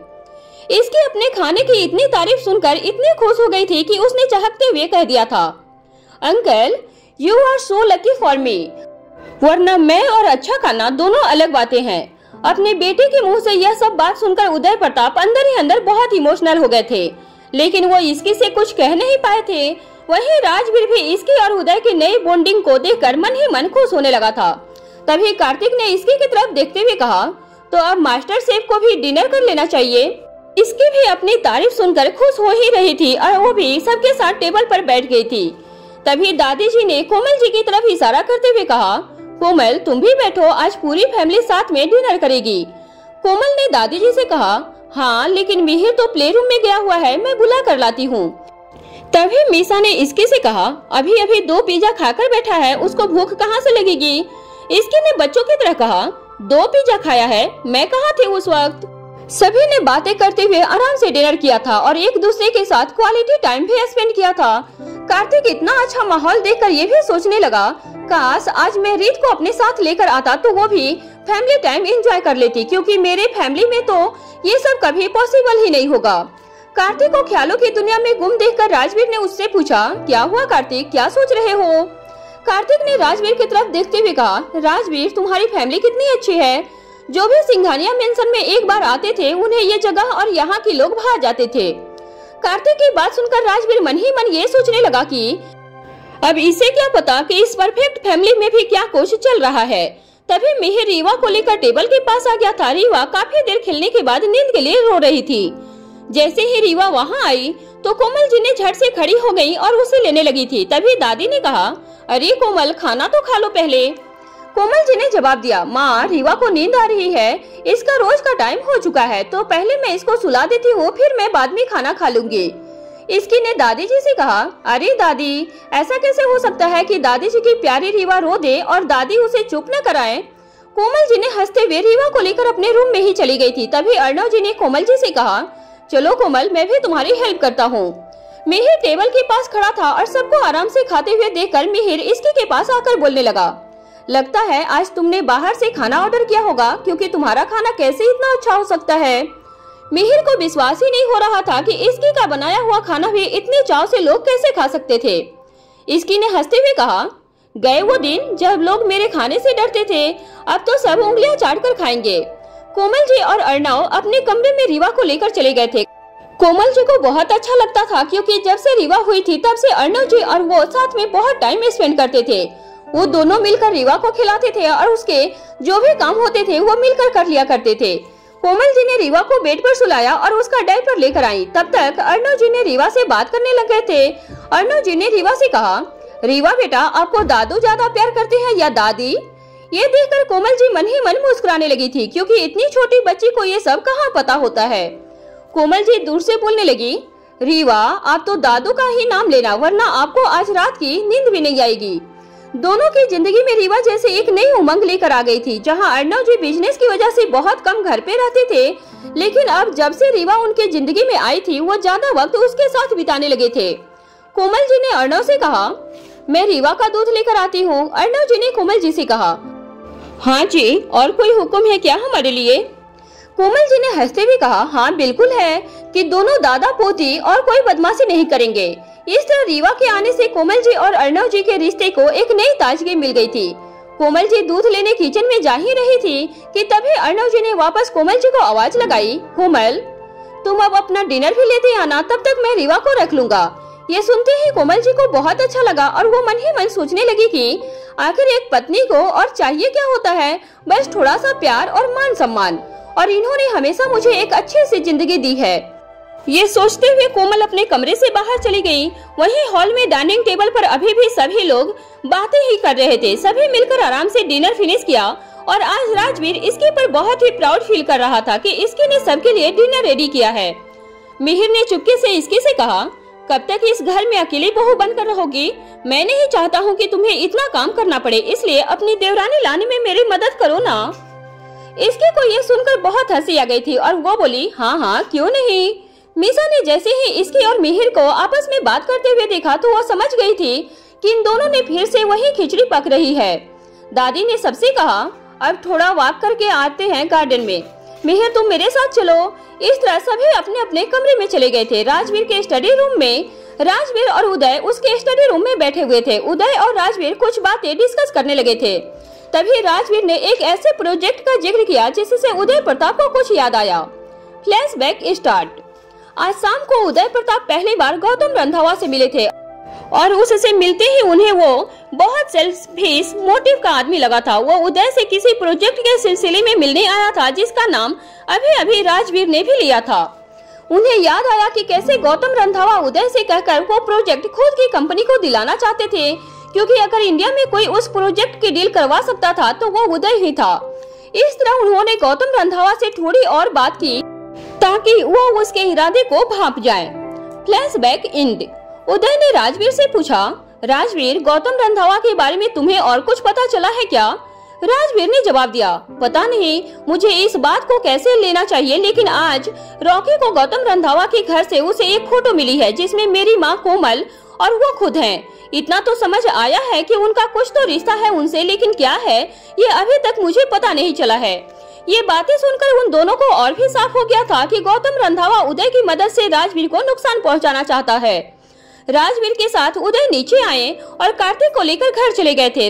इसकी अपने खाने की इतनी तारीफ सुनकर इतनी खुश हो गई थी कि उसने चहकते हुए कह दिया था, uncle you are so lucky for me, वरना मैं और अच्छा खाना दोनों अलग बातें हैं। अपने बेटे के मुंह से यह सब बात सुनकर उदय प्रताप अंदर ही अंदर बहुत इमोशनल हो गए थे, लेकिन वो इसकी से कुछ कह नहीं पाए थे। वहीं राजवीर भी इसकी और उदय की नई बॉन्डिंग को देखकर मन ही मन खुश होने लगा था। तभी कार्तिक ने इसकी की तरफ देखते हुए कहा, तो अब मास्टर शेफ को भी डिनर कर लेना चाहिए। इसकी भी अपनी तारीफ सुनकर खुश हो ही रही थी और वो भी सबके साथ टेबल पर बैठ गई थी। तभी दादी जी ने कोमल जी की तरफ इशारा करते हुए कहा, कोमल तुम भी बैठो, आज पूरी फैमिली साथ में डिनर करेगी। कोमल ने दादी जी से कहा, हाँ लेकिन मिहिर तो प्ले रूम में गया हुआ है, मैं बुला कर लाती हूँ। तभी मीसा ने इसके से कहा, अभी अभी 2 पिज्जा खाकर बैठा है, उसको भूख कहाँ से लगेगी। इसके ने बच्चों की तरह कहा, 2 पिज्जा खाया है, मैं कहाँ थे उस वक्त। सभी ने बातें करते हुए आराम से डिनर किया था और एक दूसरे के साथ क्वालिटी टाइम भी स्पेंड किया था। कार्तिक इतना अच्छा माहौल देखकर ये भी सोचने लगा, काश आज मैं रीत को अपने साथ लेकर आता तो वो भी फैमिली टाइम एंजॉय कर लेती, क्योंकि मेरे फैमिली में तो ये सब कभी पॉसिबल ही नहीं होगा। कार्तिक को ख्यालों की दुनिया में गुम देखकर राजवीर ने उससे पूछा, क्या हुआ कार्तिक, क्या सोच रहे हो? कार्तिक ने राजवीर की तरफ देखते हुए कहा, राजवीर तुम्हारी फैमिली कितनी अच्छी है। जो भी सिंघानिया मेंशन में एक बार आते थे उन्हें ये जगह और यहाँ के लोग भा जाते थे। कार्तिक की बात सुनकर राजवीर मन ही मन ये सोचने लगा कि अब इसे क्या पता कि इस परफेक्ट फैमिली में भी क्या कुछ चल रहा है। तभी मिहिर रीवा को लेकर टेबल के पास आ गया था। रीवा काफी देर खेलने के बाद नींद के लिए रो रही थी। जैसे ही रीवा वहाँ आई तो कोमल जी ने झट से खड़ी हो गई और उसे लेने लगी थी। तभी दादी ने कहा, अरे कोमल, खाना तो खा लो पहले। कोमल जी ने जवाब दिया, माँ रीवा को नींद आ रही है, इसका रोज का टाइम हो चुका है, तो पहले मैं इसको सुला देती हूँ, फिर मैं बाद में खाना खा लूंगी। इसकी ने दादी जी से कहा, अरे दादी, ऐसा कैसे हो सकता है कि दादी जी की प्यारी रीवा रो दे और दादी उसे चुप न कराए। कोमल जी ने हंसते हुए रीवा को लेकर अपने रूम में ही चली गई थी। तभी अर्णव जी ने कोमल जी से कहा, चलो कोमल, मैं भी तुम्हारी हेल्प करता हूँ। मिहिर टेबल के पास खड़ा था और सबको आराम से खाते हुए देखकर मिहिर इसकी के पास आकर बोलने लगा, लगता है आज तुमने बाहर से खाना ऑर्डर किया होगा, क्योंकि तुम्हारा खाना कैसे इतना अच्छा हो सकता है। मिहिर को विश्वास ही नहीं हो रहा था कि इसकी का बनाया हुआ खाना भी इतने चाव से लोग कैसे खा सकते थे। इसकी ने हंसते हुए कहा, गए वो दिन जब लोग मेरे खाने से डरते थे, अब तो सब उंगलियां चाट कर खाएंगे। कोमल जी और अर्णव अपने कमरे में रीवा को लेकर चले गए थे। कोमल जी को बहुत अच्छा लगता था, क्योंकि जब से रीवा हुई थी तब से अर्णव जी और वो साथ में बहुत टाइम स्पेंड करते थे। वो दोनों मिलकर रीवा को खिलाते थे और उसके जो भी काम होते थे वो मिलकर कर लिया करते थे। कोमल जी ने रीवा को बेड पर सुलाया और उसका डायपर लेकर आई। तब तक अर्णव जी ने रीवा से बात करने लगे थे। अर्णव जी ने रीवा से कहा, रीवा बेटा, आपको दादू ज्यादा प्यार करते हैं या दादी? ये देखकर कोमल जी मन ही मन मुस्कुराने लगी थी, क्योंकि इतनी छोटी बच्ची को ये सब कहाँ पता होता है। कोमल जी दूर से बोलने लगी, रीवा, आप तो दादू का ही नाम लेना, वरना आपको आज रात की नींद भी नहीं आएगी। दोनों की जिंदगी में रीवा जैसे एक नई उमंग लेकर आ गई थी। जहां अर्णव जी बिजनेस की वजह से बहुत कम घर पे रहते थे, लेकिन अब जब से रीवा उनके जिंदगी में आई थी वो ज्यादा वक्त उसके साथ बिताने लगे थे। कोमल जी ने अर्णव से कहा, मैं रीवा का दूध लेकर आती हूँ। अर्णव जी ने कोमल जी से कहा, हाँ जी, और कोई हुक्म है क्या हमारे लिए? कोमल जी ने हंसते हुए कहा, हाँ बिल्कुल है, कि दोनों दादा पोती और कोई बदमाशी नहीं करेंगे। इस तरह रीवा के आने से कोमल जी और अर्णव जी के रिश्ते को एक नई ताजगी मिल गई थी। कोमल जी दूध लेने किचन में जा ही रही थी कि तभी अर्णव जी ने वापस कोमल जी को आवाज लगाई, कोमल, तुम अब अपना डिनर भी लेते आना, तब तक मैं रीवा को रख लूंगा। ये सुनते ही कोमल जी को बहुत अच्छा लगा और वो मन ही मन सोचने लगी कि आखिर एक पत्नी को और चाहिए क्या होता है, बस थोड़ा सा प्यार और मान सम्मान, और इन्होंने हमेशा मुझे एक अच्छी सी जिंदगी दी है। ये सोचते हुए कोमल अपने कमरे से बाहर चली गई। वहीं हॉल में डाइनिंग टेबल पर अभी भी सभी लोग बातें ही कर रहे थे। सभी मिलकर आराम से डिनर फिनिश किया और आज राजवीर इसके पर बहुत ही प्राउड फील कर रहा था कि इसके ने सबके लिए डिनर रेडी किया है। मिहिर ने चुपके से इसके से कहा, कब तक इस घर में अकेली बहू बनकर रहोगी? मैं नहीं चाहता हूँ कि तुम्हें इतना काम करना पड़े, इसलिए अपनी देवरानी लाने में मेरी मदद करो ना। इसके को ये सुनकर बहुत हंसी आ गई थी और वो बोली, हाँ हाँ क्यों नहीं। मीसा ने जैसे ही इसकी और मिहिर को आपस में बात करते हुए देखा तो वो समझ गई थी कि इन दोनों ने फिर से वही खिचड़ी पक रही है। दादी ने सबसे कहा, अब थोड़ा वॉक करके आते हैं गार्डन में, मिहिर तुम मेरे साथ चलो। इस तरह सभी अपने अपने कमरे में चले गए थे। राजवीर के स्टडी रूम में राजवीर और उदय उसके स्टडी रूम में बैठे हुए थे। उदय और राजवीर कुछ बातें डिस्कस करने लगे थे। तभी राजवीर ने एक ऐसे प्रोजेक्ट का जिक्र किया जिससे उदय प्रताप को कुछ याद आया। Flashback start. आज शाम को उदय प्रताप पहली बार गौतम रंधावा से मिले थे और उससे मिलते ही उन्हें वो बहुत सेल्फिश मोटिव का आदमी लगा था। वो उदय से किसी प्रोजेक्ट के सिलसिले में मिलने आया था जिसका नाम अभी अभी राजवीर ने भी लिया था। उन्हें याद आया कि कैसे गौतम रंधावा उदय से कहकर वो प्रोजेक्ट खुद की कंपनी को दिलाना चाहते थे, क्योंकि अगर इंडिया में कोई उस प्रोजेक्ट की डील करवा सकता था तो वो उदय ही था। इस तरह उन्होंने गौतम रंधावा से थोड़ी और बात की ताकि वो उसके इरादे को भांप जाए। Flashback and. उदय ने राजवीर से पूछा, राजवीर, गौतम रंधावा के बारे में तुम्हें और कुछ पता चला है क्या? राजवीर ने जवाब दिया, पता नहीं मुझे इस बात को कैसे लेना चाहिए, लेकिन आज रॉकी को गौतम रंधावा के घर से उसे एक फोटो मिली है जिसमें मेरी माँ कोमल और वो खुद हैं। इतना तो समझ आया है कि उनका कुछ तो रिश्ता है उनसे, लेकिन क्या है ये अभी तक मुझे पता नहीं चला है। ये बातें सुनकर उन दोनों को और भी साफ हो गया था कि गौतम रंधावा उदय की मदद से राजवीर को नुकसान पहुंचाना चाहता है। राजवीर के साथ उदय नीचे आए और कार्तिक को लेकर घर चले गए थे।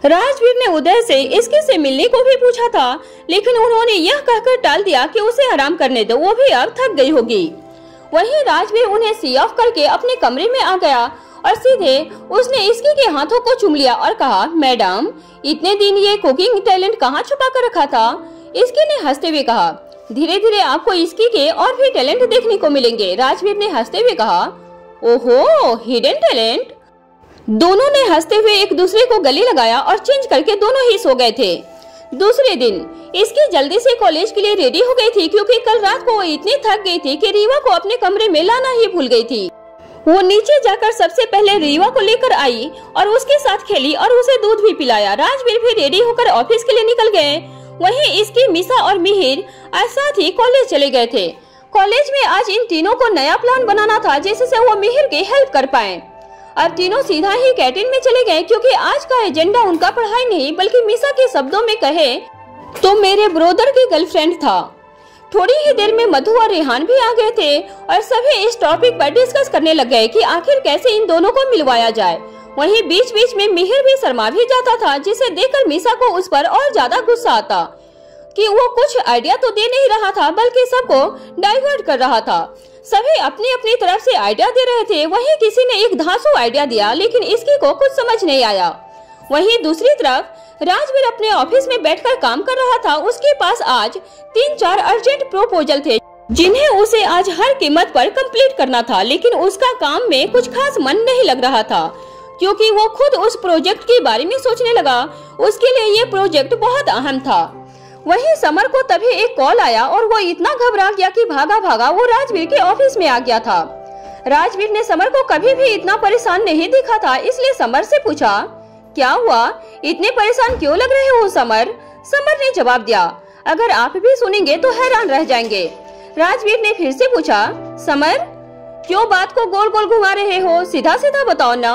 राजवीर ने उदय से इसके से मिलने को भी पूछा था, लेकिन उन्होंने यह कहकर टाल दिया कि उसे आराम करने दो, वो भी अब थक गई होगी। वहीं राजवीर उन्हें सी ऑफ करके अपने कमरे में आ गया और सीधे उसने इसकी के हाथों को चूम लिया और कहा, मैडम इतने दिन ये कुकिंग टैलेंट कहाँ छुपा कर रखा था? इसकी ने हंसते हुए कहा, धीरे धीरे आपको इसकी के और भी टैलेंट देखने को मिलेंगे। राजवीर ने हंसते हुए कहा, ओहो हिडन टैलेंट। दोनों ने हंसते हुए एक दूसरे को गले लगाया और चेंज करके दोनों ही सो गए थे। दूसरे दिन इसकी जल्दी से कॉलेज के लिए रेडी हो गई थी, क्योंकि कल रात को वो इतनी थक गई थी कि रीवा को अपने कमरे में लाना ही भूल गई थी। वो नीचे जाकर सबसे पहले रीवा को लेकर आई और उसके साथ खेली और उसे दूध भी पिलाया। राजवीर भी रेडी होकर ऑफिस के लिए निकल गए। वहीं इसकी मिसा और मिहिर आज साथ ही कॉलेज चले गए थे। कॉलेज में आज इन तीनों को नया प्लान बनाना था जिससे वो मिहिर की हेल्प कर पाए। अब तीनों सीधा ही कैंटीन में चले गए, क्योंकि आज का एजेंडा उनका पढ़ाई नहीं बल्कि मिसा के शब्दों में कहे तो मेरे ब्रोदर की गर्लफ्रेंड था। थोड़ी ही देर में मधु और रेहान भी आ गए थे और सभी इस टॉपिक पर डिस्कस करने लग गए कि आखिर कैसे इन दोनों को मिलवाया जाए। वहीं बीच बीच में मिहिर भी शर्मा भी जाता था, जिसे देखकर मिसा को उस पर और ज्यादा गुस्सा आता कि वो कुछ आइडिया तो दे नहीं रहा था बल्कि सबको डाइवर्ट कर रहा था। सभी अपनी अपनी तरफ से आइडिया दे रहे थे। वहीं किसी ने एक धांसू आइडिया दिया, लेकिन इसकी को कुछ समझ नहीं आया। वहीं दूसरी तरफ राजवीर अपने ऑफिस में बैठकर काम कर रहा था। उसके पास आज 3-4 अर्जेंट प्रपोजल थे जिन्हें उसे आज हर कीमत पर कंप्लीट करना था, लेकिन उसका काम में कुछ खास मन नहीं लग रहा था, क्योंकि वो खुद उस प्रोजेक्ट के बारे में सोचने लगा। उसके लिए ये प्रोजेक्ट बहुत अहम था। वहीं समर को तभी एक कॉल आया और वो इतना घबरा गया कि भागा भागा वो राजवीर के ऑफिस में आ गया था। राजवीर ने समर को कभी भी इतना परेशान नहीं देखा था, इसलिए समर से पूछा, क्या हुआ, इतने परेशान क्यों लग रहे हो समर? समर ने जवाब दिया, अगर आप भी सुनेंगे तो हैरान रह जाएंगे। राजवीर ने फिर से पूछा, समर क्यों बात को गोल गोल घुमा रहे हो, सीधा सीधा बताओ ना।